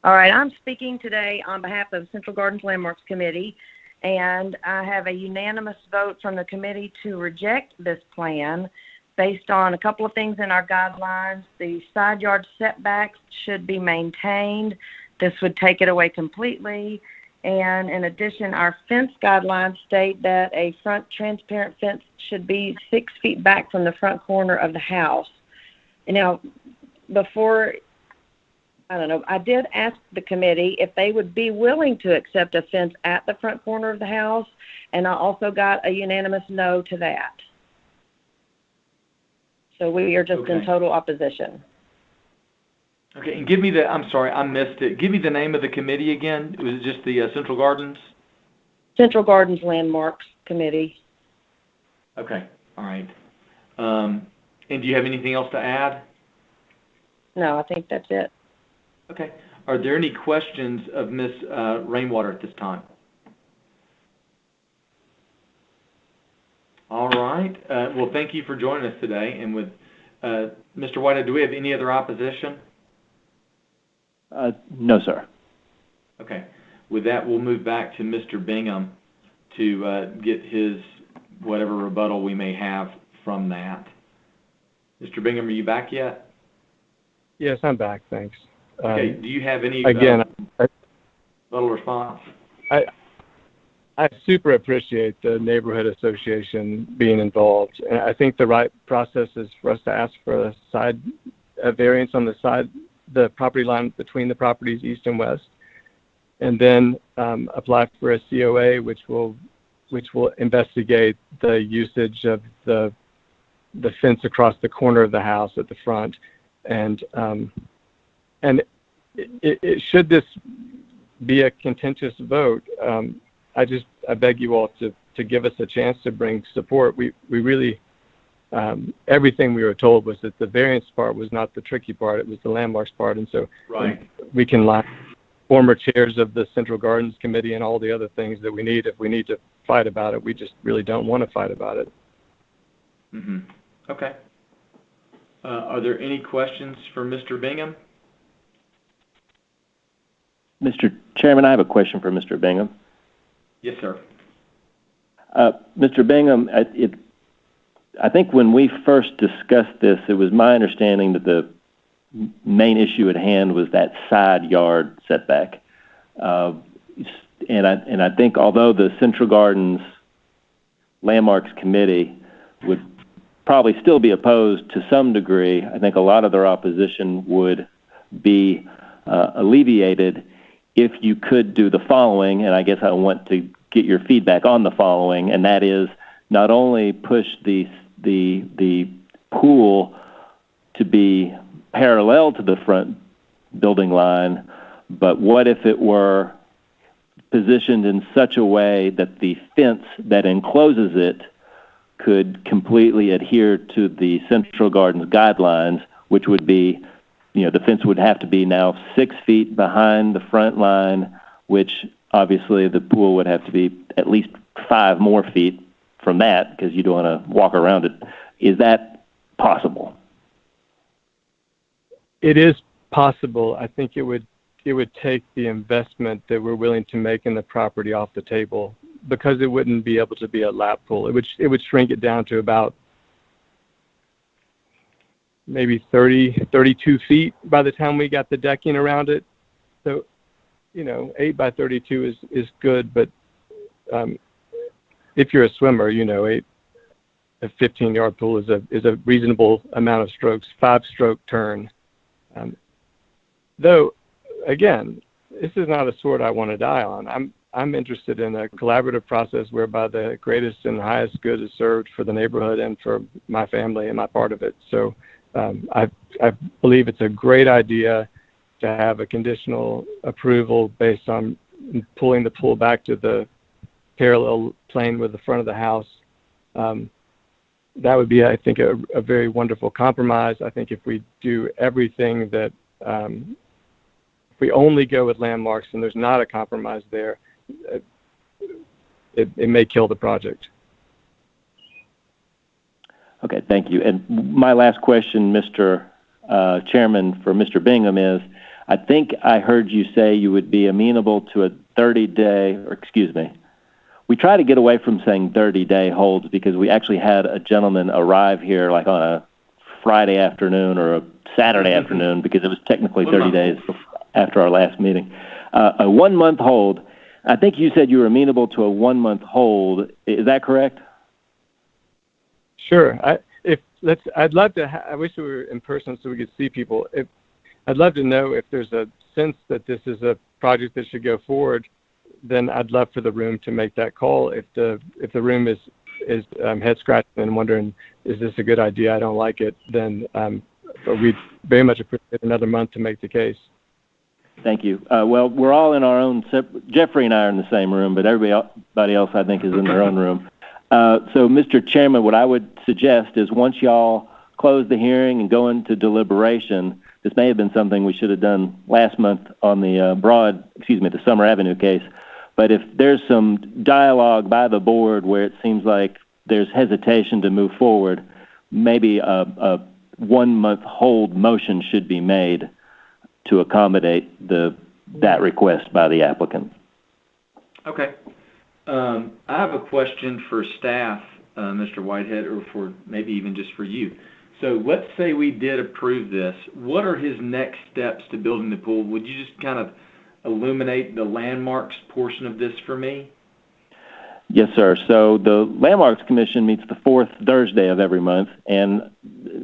All right. I'm speaking today on behalf of Central Gardens Landmarks Committee, and I have a unanimous vote from the committee to reject this plan based on a couple of things in our guidelines. The side yard setbacks should be maintained. This would take it away completely. And in addition, our fence guidelines state that a front transparent fence should be 6 feet back from the front corner of the house. And now, before, I don't know, I did ask the committee if they would be willing to accept a fence at the front corner of the house, and I also got a unanimous no to that. So we are just in total opposition. Okay, and give me I'm sorry, I missed it. Give me the name of the committee again. Was it just the Central Gardens? Central Gardens Landmarks Committee. Okay, all right. And do you have anything else to add? No, I think that's it. Okay. Are there any questions of Ms. Rainwater at this time? All right. Well, thank you for joining us today. And with Mr. Whitehead, do we have any other opposition? No, sir. Okay. With that, we'll move back to Mr. Bingham to get his whatever rebuttal we may have from that. Mr. Bingham, are you back yet? Yes, I'm back. Thanks. Okay. Do you have any rebuttal response? I super appreciate the neighborhood association being involved. And I think the right process is for us to ask for a variance on the property line between the properties east and west, and then apply for a COA, which will investigate the usage of the fence across the corner of the house at the front, and should this be a contentious vote, I beg you all to give us a chance to bring support. We really everything we were told was that the variance part was not the tricky part; it was the landmarks part, and so we can line former chairs of the Central Gardens Committee and all the other things that we need if we need to fight about it. We just really don't want to fight about it. Mm-hmm. Okay. Are there any questions for Mr. Bingham? Mr. Chairman, I have a question for Mr. Bingham. Yes, sir. Mr. Bingham, I think when we first discussed this, it was my understanding that the main issue at hand was that side yard setback. And I think although the Central Gardens Landmarks Committee would probably still be opposed to some degree, I think a lot of their opposition would be alleviated if you could do the following, and I guess I want to get your feedback on the following, and that is not only push the pool to be parallel to the front building line, but what if it were positioned in such a way that the fence that encloses it could completely adhere to the Central Gardens guidelines, which would be, the fence would have to be now 6 feet behind the front line, which obviously the pool would have to be at least 5 more feet from that because you don't want to walk around it. Is that possible? It is possible. I think it would take the investment that we're willing to make in the property off the table, because it wouldn't be able to be a lap pool. It would shrink it down to about maybe 32 feet by the time we got the decking around it. So, 8 by 32 is good, but if you're a swimmer, a 15-yard pool is a reasonable amount of strokes, 5-stroke turn. Though, again, this is not a sword I want to die on. I'm interested in a collaborative process whereby the greatest and highest good is served for the neighborhood and for my family and my part of it. So I believe it's a great idea to have a conditional approval based on pulling the pool back to the parallel plane with the front of the house. that would be, I think, a very wonderful compromise. I think if we do everything that, if we only go with landmarks and there's not a compromise there, it may kill the project. Okay, thank you. And my last question, Mr. Chairman, for Mr. Bingham is, I think I heard you say you would be amenable to a 30-day, or excuse me, we try to get away from saying 30-day holds because we actually had a gentleman arrive here like on a Friday afternoon or a Saturday afternoon because it was technically 30 days after our last meeting. A 1 month hold, I think you said you were amenable to a 1 month hold. Is that correct? Sure. I'd love to. I wish we were in person so we could see people. I'd love to know if there's a sense that this is a project that should go forward. Then I'd love for the room to make that call. If the room is head scratching and wondering, is this a good idea? I don't like it. Then we'd very much appreciate another month to make the case. Thank you. Well, we're all in our own. Jeffrey and I are in the same room, but everybody else I think is in their own room. So, Mr. Chairman, what I would suggest is once y'all close the hearing and go into deliberation, this may have been something we should have done last month on the the Summer Avenue case. But if there's some dialogue by the board where it seems like there's hesitation to move forward, maybe a 1 month hold motion should be made to accommodate that request by the applicant. Okay. I have a question for staff, Mr. Whitehead, or for maybe even just for you. So let's say we did approve this. What are his next steps to building the pool? Would you just kind of illuminate the landmarks portion of this for me? Yes, sir. So the Landmarks Commission meets the fourth Thursday of every month, and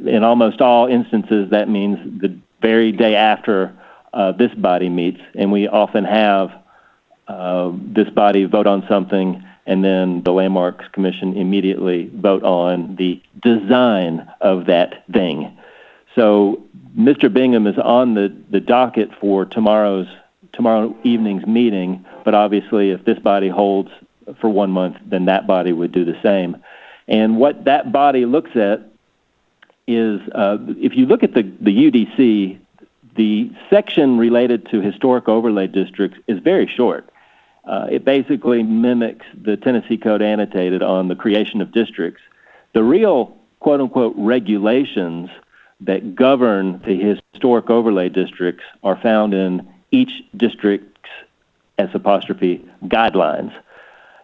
in almost all instances, that means the very day after this body meets, and we often have this body vote on something, and then the Landmarks Commission immediately vote on the design of that thing. So Mr. Bingham is on the docket for tomorrow evening's meeting, but obviously if this body holds for 1 month, then that body would do the same. And what that body looks at is, if you look at the UDC, the section related to historic overlay districts is very short. It basically mimics the Tennessee Code annotated on the creation of districts. The real quote-unquote regulations that govern the historic overlay districts are found in each district's guidelines.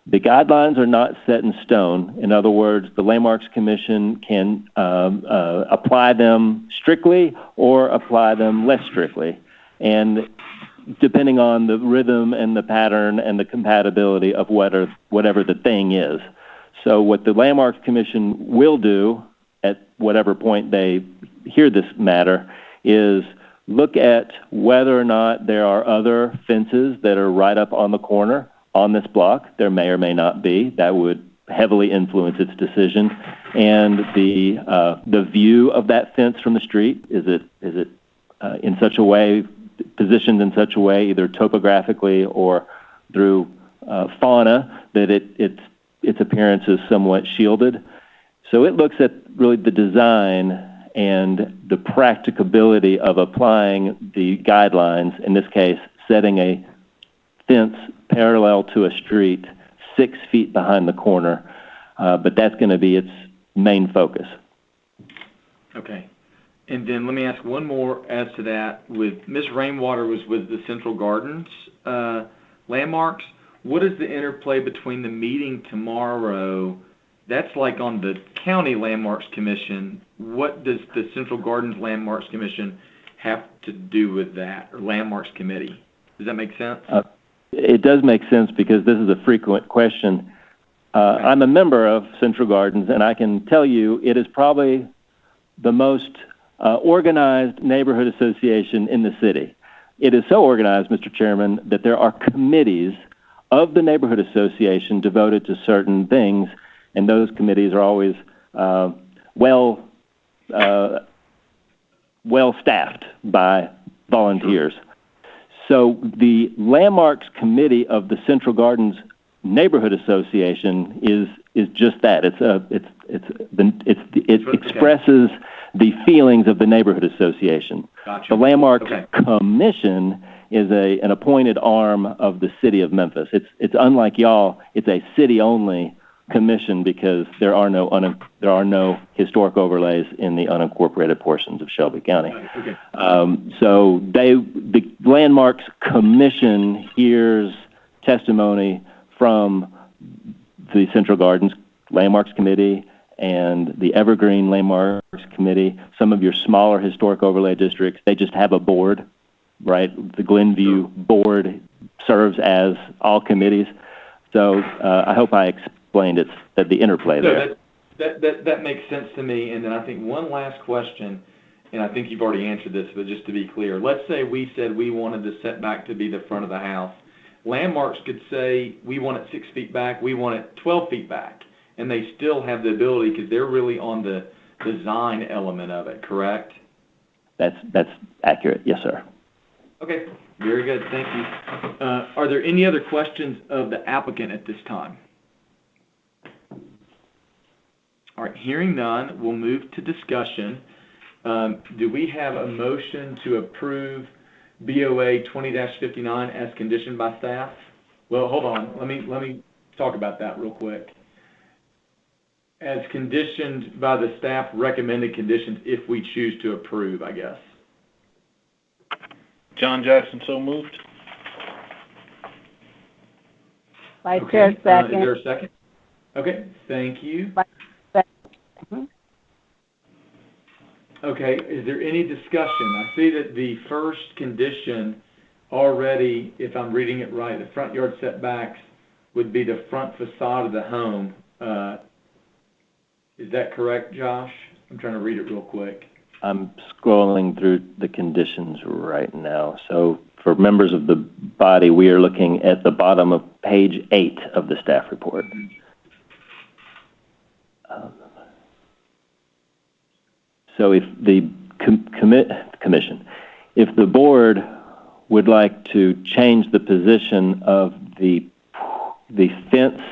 The guidelines are not set in stone. In other words, the Landmarks Commission can apply them strictly or apply them less strictly, and depending on the rhythm and the pattern and the compatibility of whatever the thing is. So what the Landmarks Commission will do at whatever point they hear this matter is look at whether or not there are other fences that are right up on the corner on this block. There may or may not be. That would heavily influence its decision. And the view of that fence from the street, is it in such a way, positioned in such a way, either topographically or through fauna, that its appearance is somewhat shielded. So it looks at really the design and the practicability of applying the guidelines, in this case, setting a fence parallel to a street 6 feet behind the corner, but that's going to be its main focus. Okay. And then let me ask one more as to that. With Ms. Rainwater was with the Central Gardens landmarks. What is the interplay between the meeting tomorrow? That's like on the County Landmarks Commission. What does the Central Gardens Landmarks Commission have to do with that, or Landmarks Committee? Does that make sense? It does make sense because this is a frequent question. I'm a member of Central Gardens, and I can tell you it is probably the most organized neighborhood association in the city. It is so organized, Mr. Chairman, that there are committees of the neighborhood association devoted to certain things, and those committees are always well staffed by volunteers. So the Landmarks Committee of the Central Gardens Neighborhood Association is is just that. It expresses the feelings of the neighborhood association. Gotcha. The Landmarks Commission is an appointed arm of the city of Memphis. It's unlike y'all. It's a city-only commission because there are no historic overlays in the unincorporated portions of Shelby County. Okay. So the Landmarks Commission hears testimony from the Central Gardens Landmarks Committee and the Evergreen Landmarks Committee. Some of your smaller historic overlay districts, they just have a board, right? The Glenview board serves as all committees. So I hope I explained it, that the interplay there. That makes sense to me. And then I think one last question, and I think you've already answered this, but just to be clear, let's say we said we wanted the setback to be the front of the house. Landmarks could say, we want it 6 feet back, we want it 12 feet back, and they still have the ability because they're really on the design element of it, correct? That's accurate, yes, sir. Okay, very good, thank you. Are there any other questions of the applicant at this time? All right, hearing none, we'll move to discussion. Do we have a motion to approve BOA 20-59 as conditioned by staff? Well, hold on. Let me talk about that real quick. As conditioned by the staff recommended conditions if we choose to approve, I guess. John Jackson, so moved. Vice Chair, second. Is there a second? Okay, thank you. Okay, is there any discussion? I see that the first condition already, if I'm reading it right, the front yard setbacks would be the front facade of the home. Is that correct, Josh? I'm trying to read it real quick. I'm scrolling through the conditions right now. So for members of the body, we are looking at the bottom of page 8 of the staff report. So if the commission, if the board would like to change the position of the fence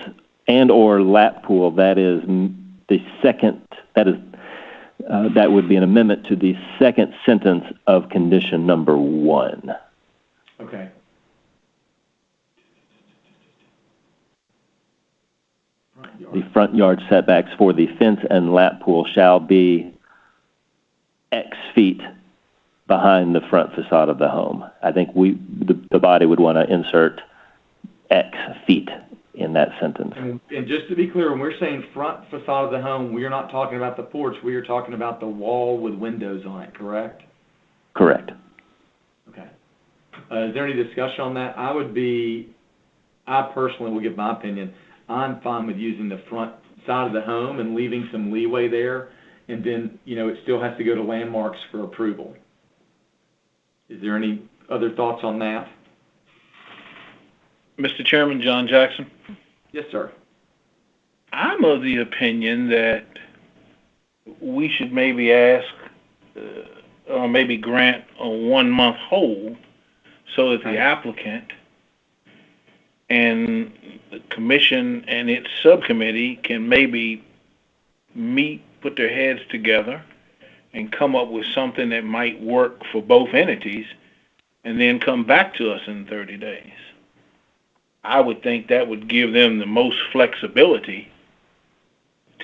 and or lap pool, that is the second, that would be an amendment to the second sentence of condition number 1. Okay. The front yard setbacks for the fence and lap pool shall be X feet behind the front facade of the home. I think the body would want to insert X feet in that sentence. And just to be clear, when we're saying front facade of the home, we are not talking about the porch. We are talking about the wall with windows on it, correct? Correct. Okay. Is there any discussion on that? I personally will give my opinion. I'm fine with using the front side of the home and leaving some leeway there. And then, it still has to go to Landmarks for approval. Is there any other thoughts on that? Mr. Chairman, John Jackson. Yes, sir. I'm of the opinion that we should maybe ask or maybe grant a 1-month hold so that the applicant and the commission and its subcommittee can maybe meet, put their heads together, and come up with something that might work for both entities, and then come back to us in 30 days. I would think that would give them the most flexibility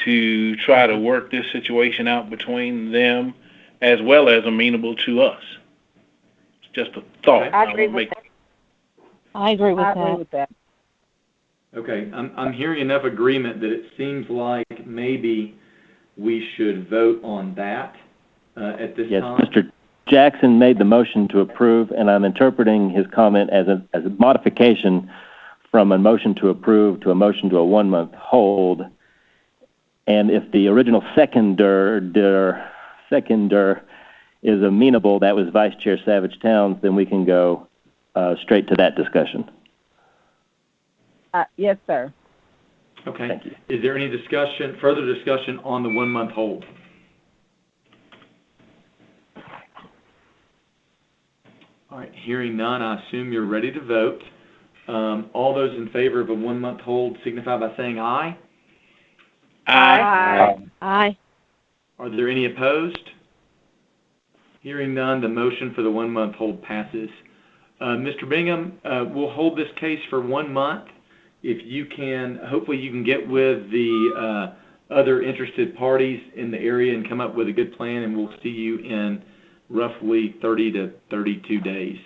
to try to work this situation out between them as well as amenable to us. It's just a thought. I agree with that. I agree with that. Okay, I'm hearing enough agreement that it seems like maybe we should vote on that at this time. Yes, Mr. Jackson made the motion to approve, and I'm interpreting his comment as a modification from a motion to approve to a motion to a 1-month hold. And if the original seconder is amenable, that was Vice Chair Savage Towns, then we can go straight to that discussion. Yes, sir. Okay. Thank you. Is there any further discussion on the 1-month hold? All right, hearing none, I assume you're ready to vote. All those in favor of a 1-month hold signify by saying aye. Aye. Aye. Are there any opposed? Hearing none, the motion for the 1 month hold passes. Mr. Bingham, we'll hold this case for 1 month. If you can, hopefully you can get with the other interested parties in the area and come up with a good plan, and we'll see you in roughly 30 to 32 days.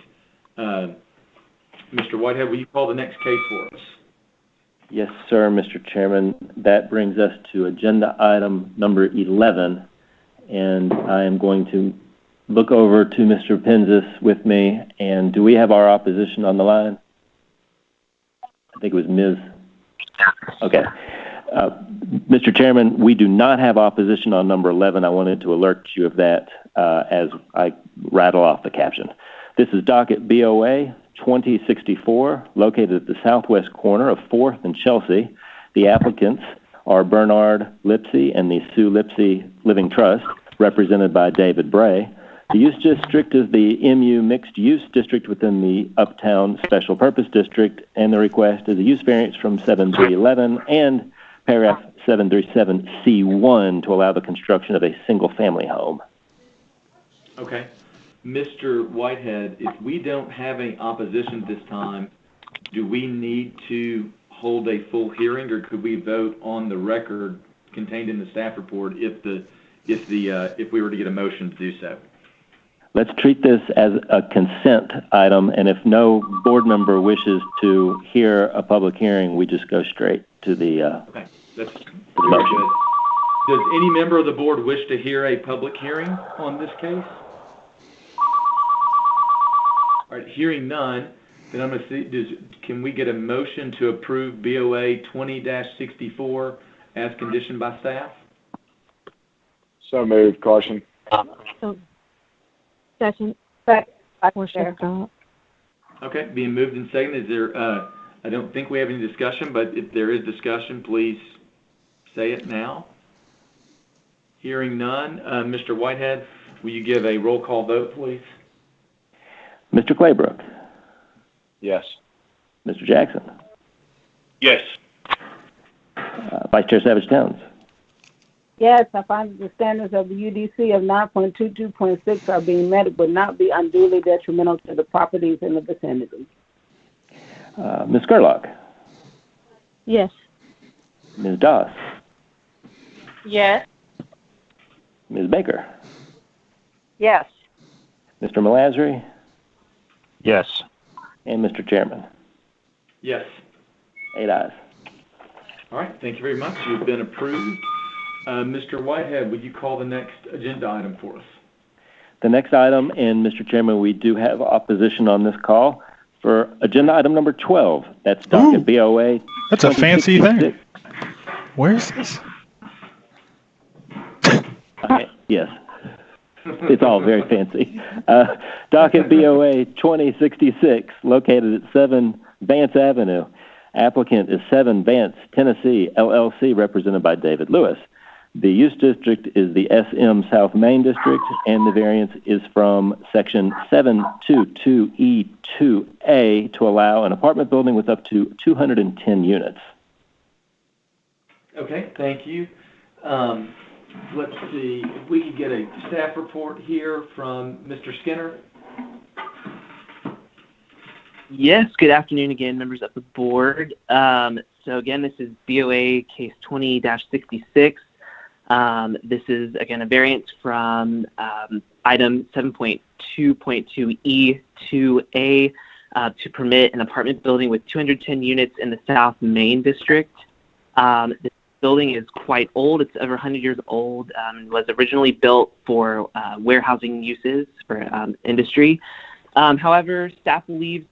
Mr. Whitehead, will you call the next case for us? Yes, sir, Mr. Chairman. That brings us to agenda item number 11, and I am going to look over to Mr. Penzis with me. And do we have our opposition on the line? I think it was Ms. Okay. Mr. Chairman, we do not have opposition on number 11. I wanted to alert you of that as I rattle off the caption. This is docket BOA 2064, located at the southwest corner of 4th and Chelsea. The applicants are Bernard Lipsey and the Sue Lipsey Living Trust, represented by David Bray. The use district is the MU Mixed Use District within the Uptown Special Purpose District, and the request is a use variance from 7311 and paragraph 737C1 to allow the construction of a single-family home. Okay. Mr. Whitehead, if we don't have any opposition this time, do we need to hold a full hearing, or could we vote on the record contained in the staff report if we were to get a motion to do so? Let's treat this as a consent item, and if no board member wishes to hear a public hearing, we just go straight to the okay. That's very good. Does any member of the board wish to hear a public hearing on this case? All right, hearing none, then I'm going to see, can we get a motion to approve BOA 20-64 as conditioned by staff? So moved, Carson. Second. Okay, being moved and seconded. Is there, I don't think we have any discussion, but if there is discussion, please say it now. Hearing none, Mr. Whitehead, will you give a roll call vote, please? Mr. Claybrook? Yes. Mr. Jackson? Yes. Vice Chair Savage-Towns? Yes, I find that the standards of the UDC of 9.22.6 are being met. It would not be unduly detrimental to the properties in the vicinity. Ms. Gerlach? Yes. Ms. Doss? Yes. Ms. Baker? Yes. Mr. Malazri? Yes. And Mr. Chairman? Yes. 8 ayes. All right, thank you very much. You've been approved. Mr. Whitehead, would you call the next agenda item for us? The next item, and Mr. Chairman, we do have opposition on this call for agenda item number 12. That's docket BOA. That's a fancy thing. Where's this? Yes. It's all very fancy. Docket BOA 2066, located at 7 Vance Avenue. Applicant is 7 Vance, Tennessee, LLC, represented by David Lewis. The use district is the SM South Main District, and the variance is from Section 722E2A to allow an apartment building with up to 210 units. Okay, thank you. Let's see if we could get a staff report here from Mr. Skinner. Yes, good afternoon again, members of the board. So again, this is BOA case 20-66. This is, again, a variance from item 7.2.2E2A to permit an apartment building with 210 units in the South Main District. This building is quite old. It's over 100 years old. It was originally built for warehousing uses for industry. However, staff believes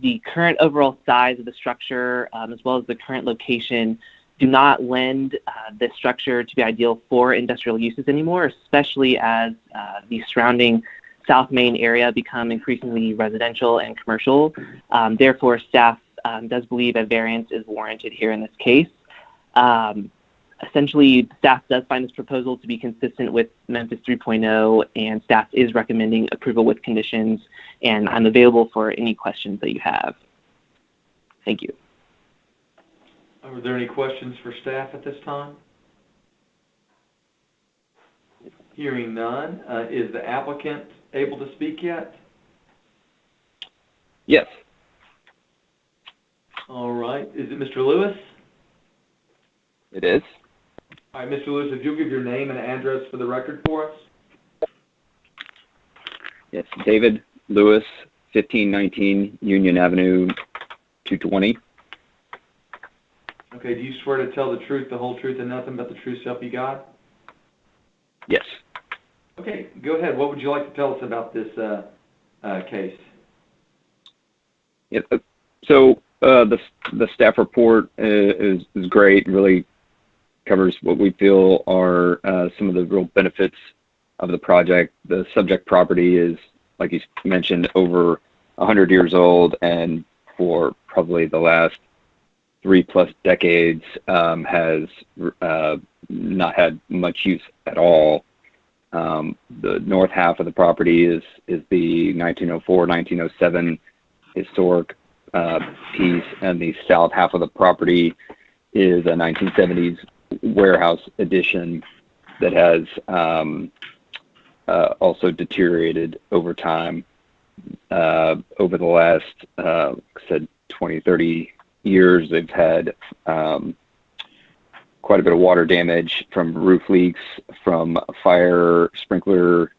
the current overall size of the structure, as well as the current location, do not lend this structure to be ideal for industrial uses anymore, especially as the surrounding South Main area become increasingly residential and commercial. Therefore, staff does believe a variance is warranted here in this case. Essentially, staff does find this proposal to be consistent with MEMPHIS 3.0, and staff is recommending approval with conditions, and I'm available for any questions that you have. Thank you. Are there any questions for staff at this time? Hearing none, is the applicant able to speak yet? Yes. All right. Is it Mr. Lewis? It is. All right, Mr. Lewis, if you'll give your name and address for the record for us. Yes, David Lewis, 1519 Union Avenue, 220. Okay, do you swear to tell the truth, the whole truth, and nothing but the truth, so help you God? Yes. Okay, go ahead. What would you like to tell us about this case? Yep. So the staff report is great. Really covers what we feel are some of the real benefits of the project. The subject property is, like you mentioned, over 100 years old, and for probably the last 3+ decades has not had much use at all. The north half of the property is the 1904-1907 historic piece, and the south half of the property is a 1970s warehouse addition that has also deteriorated over time. Over the last, like I said, 20, 30 years, they've had quite a bit of water damage from roof leaks, from fire sprinkler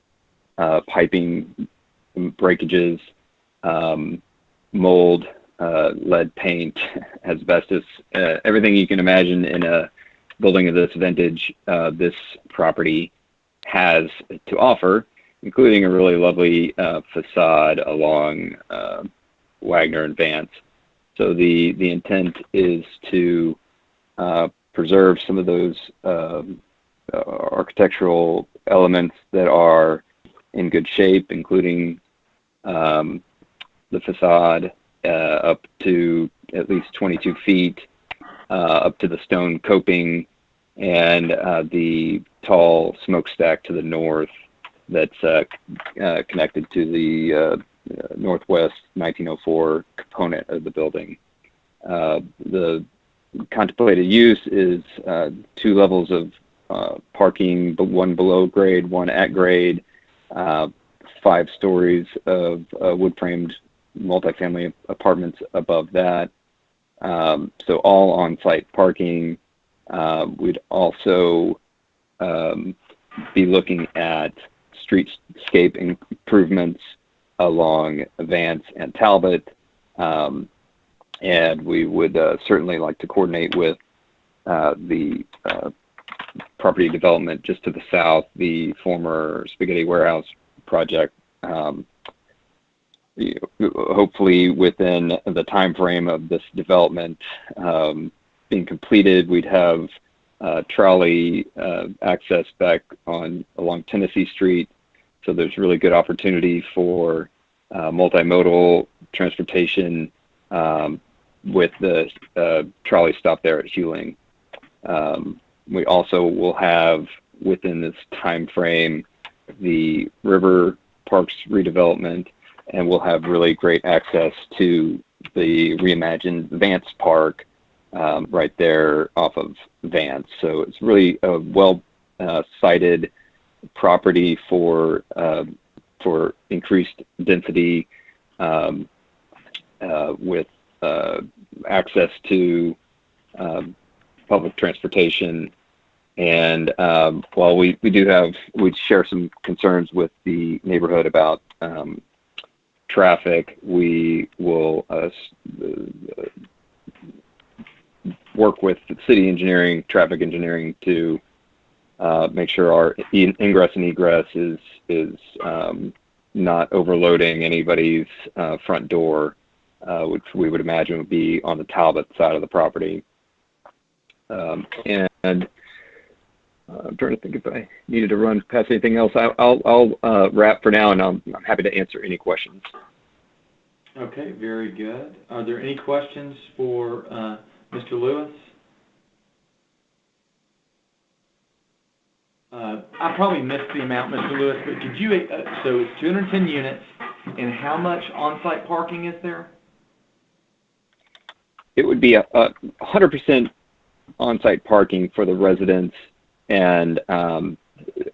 piping breakages, mold, lead paint, asbestos, everything you can imagine in a building of this vintage, this property has to offer, including a really lovely facade along Wagner and Vance. So the intent is to preserve some of those architectural elements that are in good shape, including the facade up to at least 22 feet, up to the stone coping, and the tall smokestack to the north that's connected to the northwest 1904 component of the building. The contemplated use is 2 levels of parking, but 1 below grade, 1 at grade, 5 stories of wood-framed multifamily apartments above that. So all on-site parking. We'd also be looking at streetscape improvements along Vance and Talbot, and we would certainly like to coordinate with the property development just to the south, the former Spaghetti Warehouse project. Hopefully within the time frame of this development being completed, we'd have trolley access back along Tennessee Street. So there's really good opportunity for multimodal transportation with the trolley stop there at Hewling. We also will have, within this time frame, the River Parks redevelopment, and we'll have really great access to the reimagined Vance Park right there off of Vance. So it's really a well-sited property for increased density with access to public transportation. And while we share some concerns with the neighborhood about traffic, we will work with the city engineering, traffic engineering, to make sure our ingress and egress is not overloading anybody's front door, which we would imagine would be on the Talbot side of the property. And I'm trying to think if I needed to run past anything else. I'll wrap for now, and I'm happy to answer any questions. Okay, very good. Are there any questions for Mr. Lewis? I probably missed the amount, Mr. Lewis, but could you, so it's 210 units, and how much on-site parking is there? It would be 100% on-site parking for the residents, and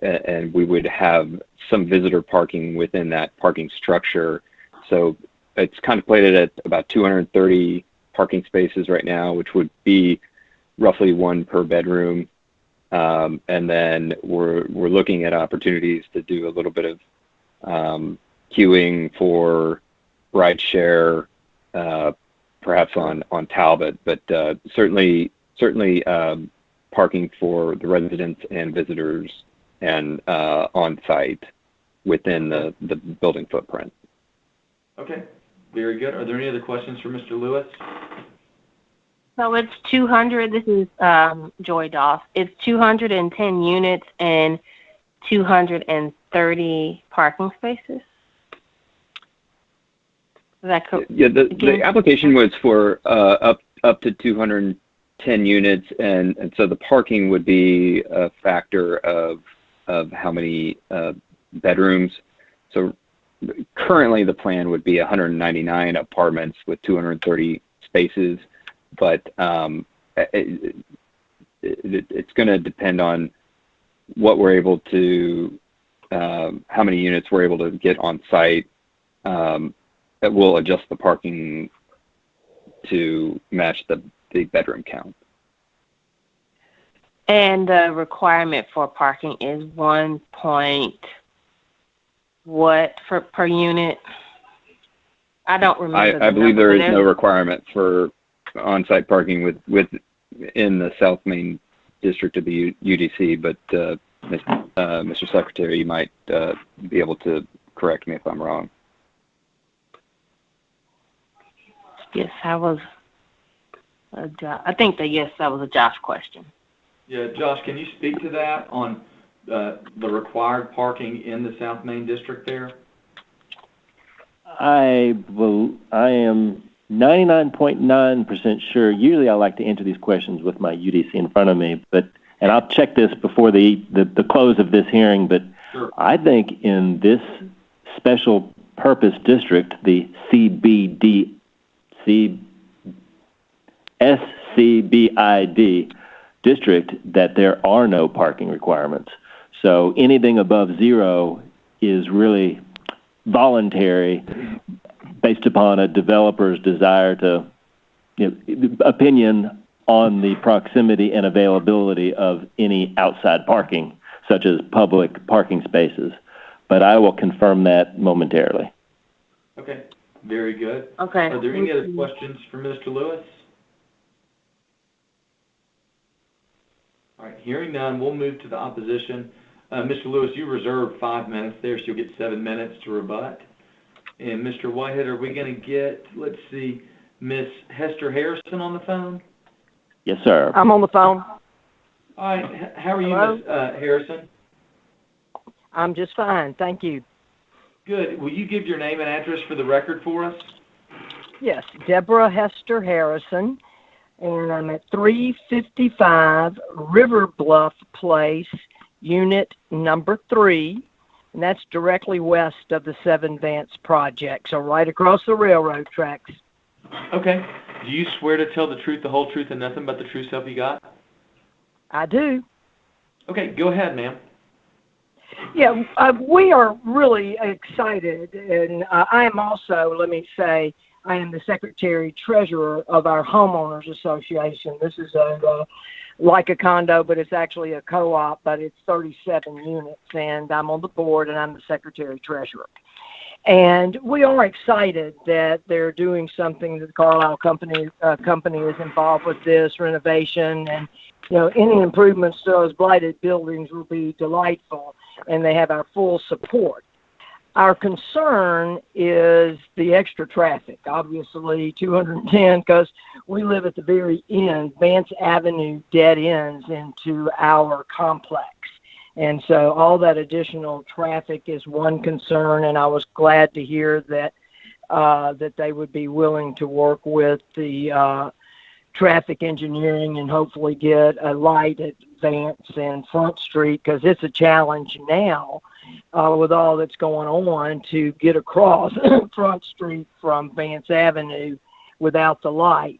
and we would have some visitor parking within that parking structure. So it's contemplated at about 230 parking spaces right now, which would be roughly one per bedroom. And then we're looking at opportunities to do a little bit of queuing for ride share, perhaps on Talbot, but certainly parking for the residents and visitors and on site within the building footprint. Okay, very good. Are there any other questions for Mr. Lewis? So it's 200, this is Joy Doss. It's 210 units and 230 parking spaces? Is that correct? Yeah, the application was for up to 210 units, and so the parking would be a factor of how many bedrooms. So currently the plan would be 199 apartments with 230 spaces, but it's going to depend on what we're able to, how many units we're able to get on site. That will adjust the parking to match the bedroom count. And the requirement for parking is 1 point what per unit? I don't remember. I believe there is no requirement for on-site parking within the South Main District of the UDC, but Mr. Secretary, you might be able to correct me if I'm wrong. Yes, I think that was a Josh question. Yeah, Josh, can you speak to that on the required parking in the South Main District there? I am 99.9% sure. Usually I like to answer these questions with my UDC in front of me, and I'll check this before the close of this hearing, but sure. I think in this special purpose district, the SCBID district, that there are no parking requirements. So anything above 0 is really voluntary based upon a developer's desire to, opinion on the proximity and availability of any outside parking, such as public parking spaces. But I will confirm that momentarily. Okay, very good. Okay. Are there any other questions for Mr. Lewis? All right, hearing none, we'll move to the opposition. Mr. Lewis, you reserved 5 minutes there, so you'll get 7 minutes to rebut. And Mr. Whitehead, are we going to get, let's see, Miss Hester Harrison on the phone? Yes, sir. I'm on the phone. All right, how are you, Hello? Miss Harrison? I'm just fine, thank you. Good. Will you give your name and address for the record for us? Yes, Deborah Hester Harrison, and I'm at 355 River Bluff Place, Unit number 3, and that's directly west of the 7 Vance project, so right across the railroad tracks. Okay. Do you swear to tell the truth, the whole truth, and nothing but the true self you got? I do. Okay, go ahead, ma'am. Yeah, we are really excited, and I am also, let me say, I am the secretary-treasurer of our homeowners association. This is like a condo, but it's actually a co-op, but it's 37 units, and I'm on the board, and I'm the secretary-treasurer. And we are excited that they're doing something, that the Carlisle company is involved with this renovation, and any improvements to those blighted buildings will be delightful, and they have our full support. Our concern is the extra traffic, obviously 210, because we live at the very end. Vance Avenue dead ends into our complex. And so all that additional traffic is one concern, and I was glad to hear that they would be willing to work with the traffic engineering and hopefully get a light at Vance and Front Street, because it's a challenge now with all that's going on to get across Front Street from Vance Avenue without the light.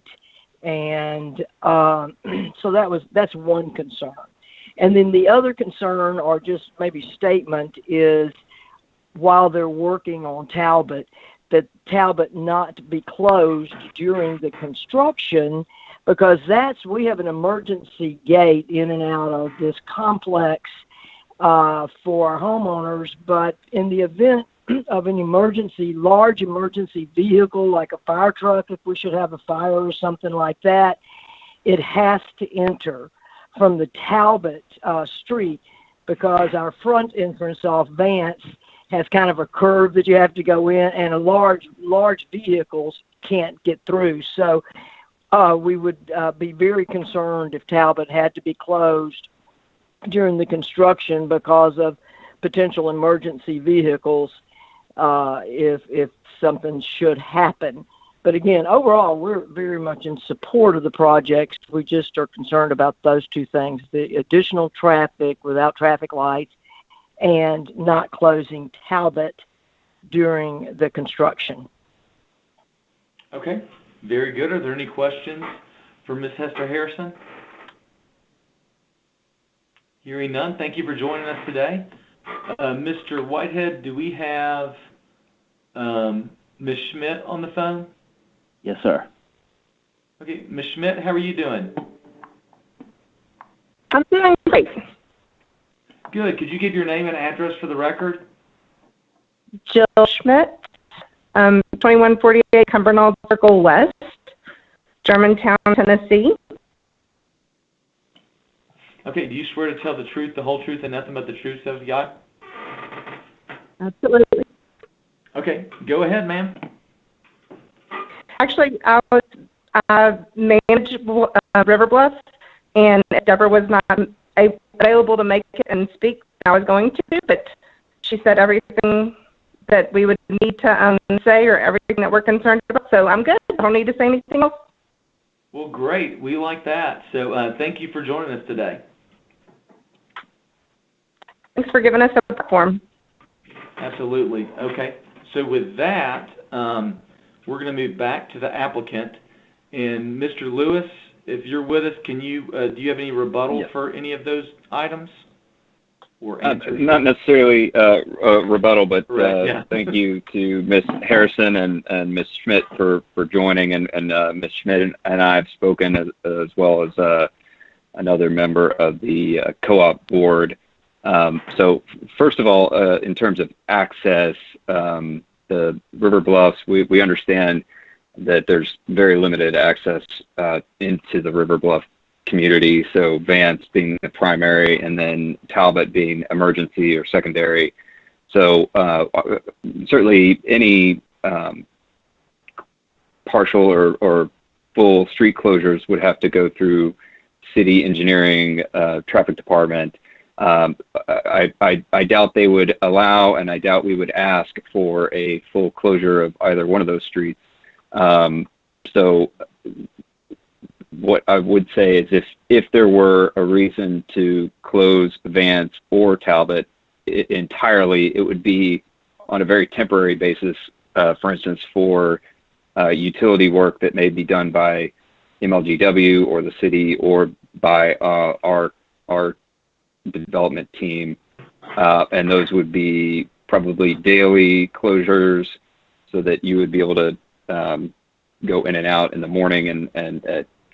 And so that's one concern. And then the other concern, or just maybe statement, is while they're working on Talbot, that Talbot not be closed during the construction, because we have an emergency gate in and out of this complex for our homeowners. But in the event of an large emergency vehicle, like a fire truck, if we should have a fire or something like that, it has to enter from the Talbot street, because our front entrance off Vance has kind of a curve that you have to go in, and large vehicles can't get through. So we would be very concerned if Talbot had to be closed during the construction because of potential emergency vehicles if something should happen. But again, overall, we're very much in support of the projects. We just are concerned about those two things: the additional traffic without traffic lights and not closing Talbot during the construction. Okay, very good. Are there any questions for Ms. Hester Harrison? Hearing none, thank you for joining us today. Mr. Whitehead, do we have Ms. Schmidt on the phone? Yes, sir. Okay, Ms. Schmidt, how are you doing? I'm doing great. Good. Could you give your name and address for the record? Jill Schmidt, 2148 Cumbernauld Circle West, Germantown, Tennessee. Okay, do you swear to tell the truth, the whole truth, and nothing but the truth, so help you God? Absolutely. Okay, go ahead, ma'am. Actually, I was managed River Bluff, and Deborah was not available to make it and speak. I was going to, but she said everything that we would need to say, or everything that we're concerned about. So I'm good. I don't need to say anything else. Well, great. We like that. So thank you for joining us today. Thanks for giving us a platform. Absolutely. Okay. So with that, we're going to move back to the applicant. And Mr. Lewis, if you're with us, can you do you have any rebuttal for any of those items or answers? Not necessarily rebuttal, but Thank you to Ms. Harrison and Ms. Schmidt for joining, and Ms. Schmidt and I have spoken as well as another member of the co-op board. So first of all, in terms of access, the River Bluffs, we understand that there's very limited access into the River Bluff community, so Vance being the primary and then Talbot being emergency or secondary. So certainly any partial or full street closures would have to go through city engineering, traffic department. I doubt they would allow, and I doubt we would ask for a full closure of either one of those streets. So what I would say is if there were a reason to close Vance or Talbot entirely, it would be on a very temporary basis, for instance, for utility work that may be done by MLGW or the city or by our development team, and those would be probably daily closures, so that you would be able to go in and out in the morning and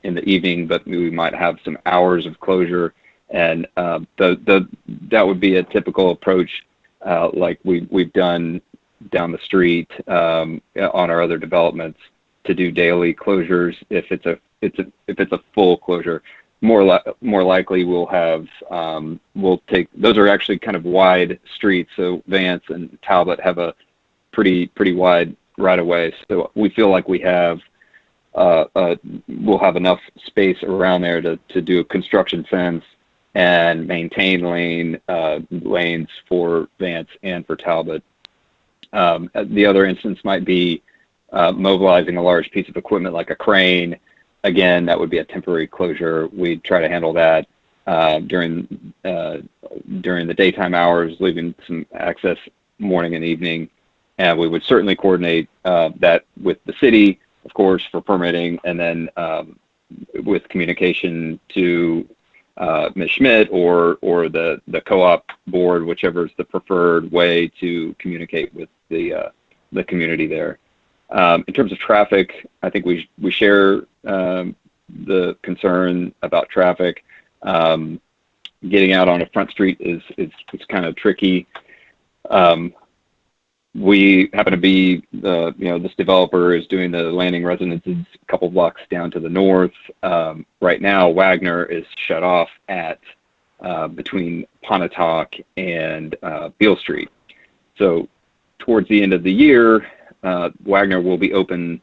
in the evening, but we might have some hours of closure, and that would be a typical approach, like we've done down the street on our other developments, to do daily closures if it's a full closure. More likely we'll take, those are actually kind of wide streets, so Vance and Talbot have a pretty wide right of way, so we feel like we'll have enough space around there to do a construction fence and maintain lanes for Vance and for Talbot. The other instance might be mobilizing a large piece of equipment like a crane. Again, that would be a temporary closure. We'd try to handle that during the daytime hours, leaving some access morning and evening. And we would certainly coordinate that with the city, of course, for permitting, and then with communication to Ms. Schmidt or the co-op board, whichever is the preferred way to communicate with the community there. In terms of traffic, I think we share the concern about traffic. Getting out on a front street is kind of tricky. We happen to be this developer is doing the landing residences a couple blocks down to the north. Right now, Wagner is shut off at between Pontotoc and Beale Street. So towards the end of the year, Wagner will be open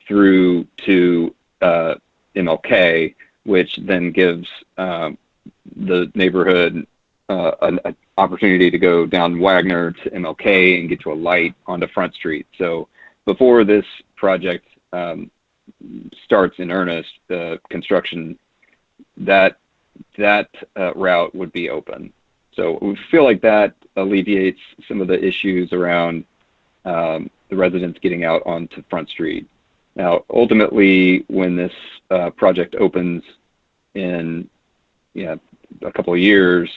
through to MLK, which then gives the neighborhood an opportunity to go down Wagner to MLK and get to a light onto Front Street. So before this project starts in earnest, the construction, that route would be open. So we feel like that alleviates some of the issues around the residents getting out onto Front Street. Now, ultimately, when this project opens in a couple of years,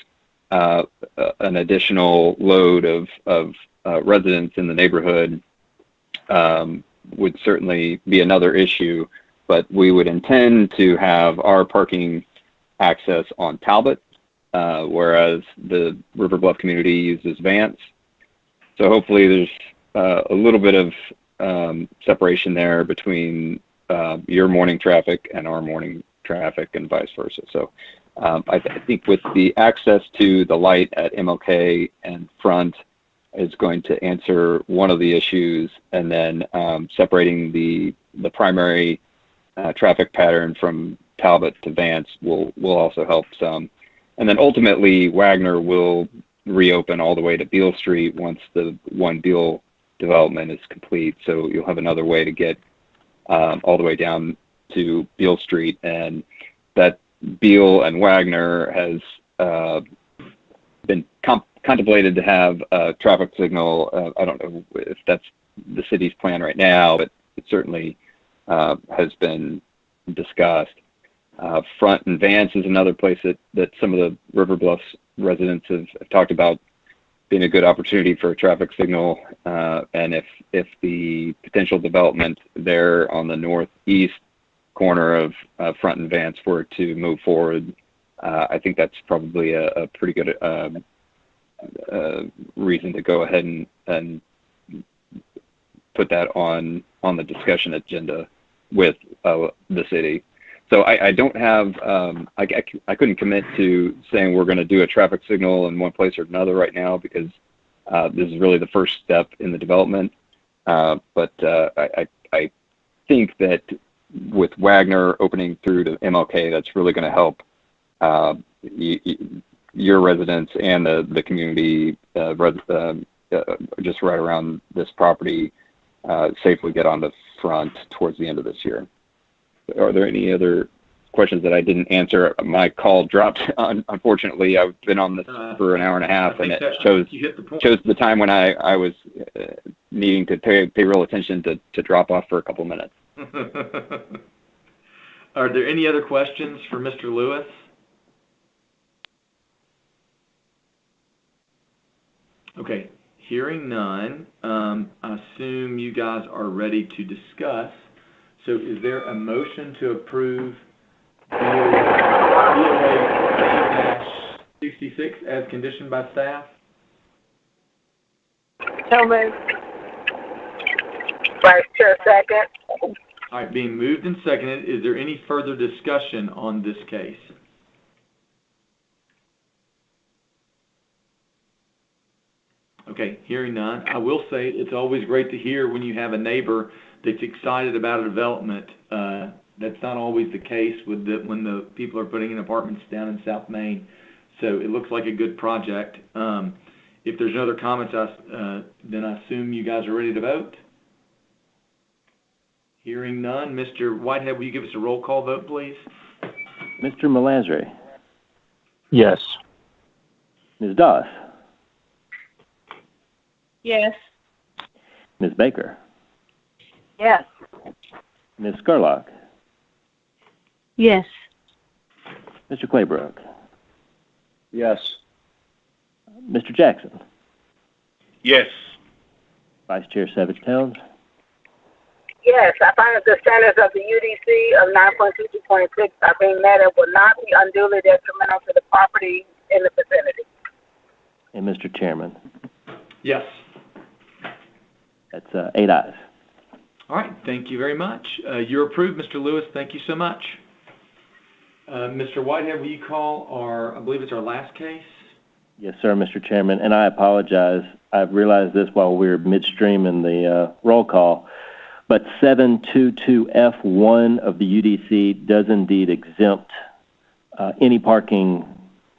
an additional load of residents in the neighborhood would certainly be another issue, but we would intend to have our parking access on Talbot, whereas the River Bluff community uses Vance. So hopefully there's a little bit of separation there between your morning traffic and our morning traffic and vice versa. So I think with the access to the light at MLK and Front is going to answer one of the issues, and then separating the primary traffic pattern from Talbot to Vance will also help some. And then ultimately, Wagner will reopen all the way to Beale Street once the One Beale development is complete. So you'll have another way to get all the way down to Beale Street, and that Beale and Wagner has been contemplated to have a traffic signal. I don't know if that's the city's plan right now, but it certainly has been discussed. Front and Vance is another place that some of the River Bluffs residents have talked about being a good opportunity for a traffic signal. And if the potential development there on the northeast corner of Front and Vance were to move forward, I think that's probably a pretty good reason to go ahead and put that on the discussion agenda with the city. So I don't have, I couldn't commit to saying we're going to do a traffic signal in one place or another right now, because this is really the first step in the development. But I think that with Wagner opening through to MLK, that's really going to help your residents and the community just right around this property safely get on the Front towards the end of this year. Are there any other questions that I didn't answer? My call dropped. Unfortunately, I've been on this for an hour and a half, and it chose the time when I was needing to pay real attention to drop off for a couple minutes. Are there any other questions for Mr. Lewis? Okay, hearing none, I assume you guys are ready to discuss. So is there a motion to approve BOA 66 as conditioned by staff? So moved. Vice Chair, second. All right, being moved and seconded, is there any further discussion on this case? Okay, hearing none. I will say it's always great to hear when you have a neighbor that's excited about a development. That's not always the case with when the people are putting in apartments down in South Main. So it looks like a good project. If there's no other comments, then I assume you guys are ready to vote. Hearing none, Mr. Whitehead, will you give us a roll call vote, please? Mr. Melasry. Yes. Ms. Doss. Yes. Ms. Baker. Yes. Ms. Scarlock. Yes. Mr. Claybrook? Yes. Mr. Jackson? Yes. Vice Chair Savage Towns? Yes, I find that the standards of the UDC of 9.22.6 are being met and will not be unduly detrimental to the property in the vicinity. And Mr. Chairman? Yes. That's 8 ayes. All right, thank you very much. You're approved, Mr. Lewis. Thank you so much. Mr. Whitehead, will you call I believe it's our last case? Yes, sir, Mr. Chairman, and I apologize. I've realized this while we were midstream in the roll call, but 722F1 of the UDC does indeed exempt any parking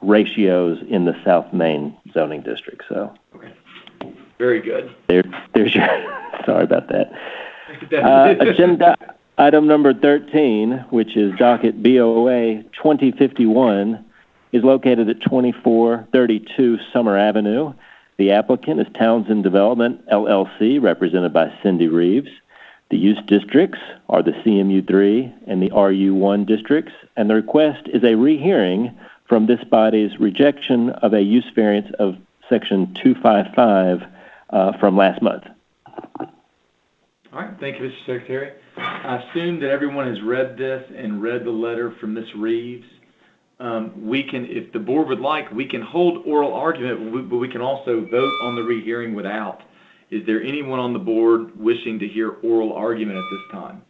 ratios in the South Main zoning district. So, okay, very good. There's your. Sorry about that. Agenda item number 13, which is docket BOA 2051, is located at 2432 Summer Avenue. The applicant is Townsend Development, LLC, represented by Cindy Reeves. The use districts are the CMU3 and the RU1 districts, and the request is a rehearing from this body's rejection of a use variance of Section 255 from last month. All right, thank you, Mr. Secretary. I assume that everyone has read this and read the letter from Ms. Reeves. We can, if the board would like, we can hold oral argument, but we can also vote on the rehearing without. Is there anyone on the board wishing to hear oral argument at this time?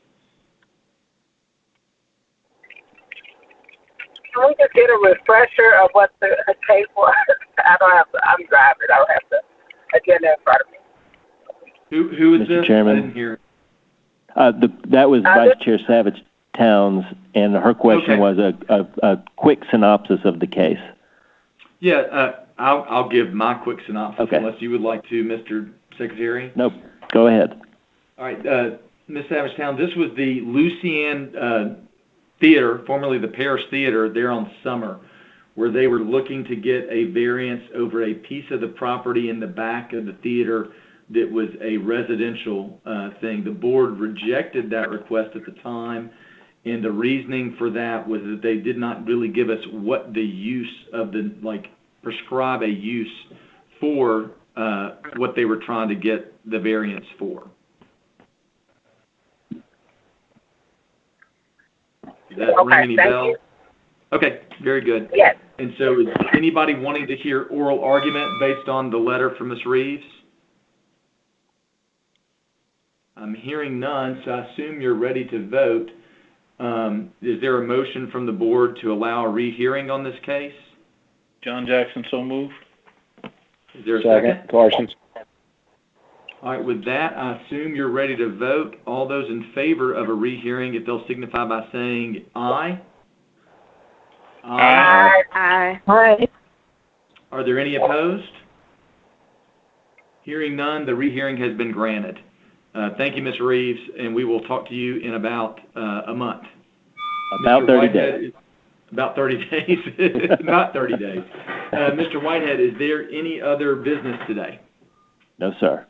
Can we just get a refresher of what the case was? I'm driving. I don't have the agenda in front of me. Who is Mr. this? Chairman, I didn't hear. That was Vice Chair Savage Towns, and her question was a quick synopsis of the case. Yeah, I'll give my quick synopsis unless you would like to, Mr. Secretary. Nope. Go ahead. All right, Ms. Savage Town, this was the Lucian Theater, formerly the Paris Theater, there on Summer, where they were looking to get a variance over a piece of the property in the back of the theater that was a residential thing. The board rejected that request at the time, and the reasoning for that was that they did not really give us what the use of the, prescribe a use for what they were trying to get the variance for. Does that ring any bells? Okay, very good. Yes. And so is anybody wanting to hear oral argument based on the letter from Ms. Reeves? I'm hearing none, so I assume you're ready to vote. Is there a motion from the board to allow a rehearing on this case? John Jackson, so moved. Is there a second? Parsons. All right, with that, I assume you're ready to vote. All those in favor of a rehearing, if they'll signify by saying aye. Aye. Aye. Aye. Are there any opposed? Hearing none, the rehearing has been granted. Thank you, Ms. Reeves, and we will talk to you in about a month. About 30 days. About 30 days, not 30 days. Mr. Whitehead, is there any other business today? No, sir.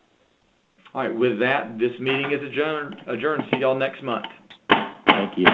All right, with that, this meeting is adjourned. See y'all next month. Thank you.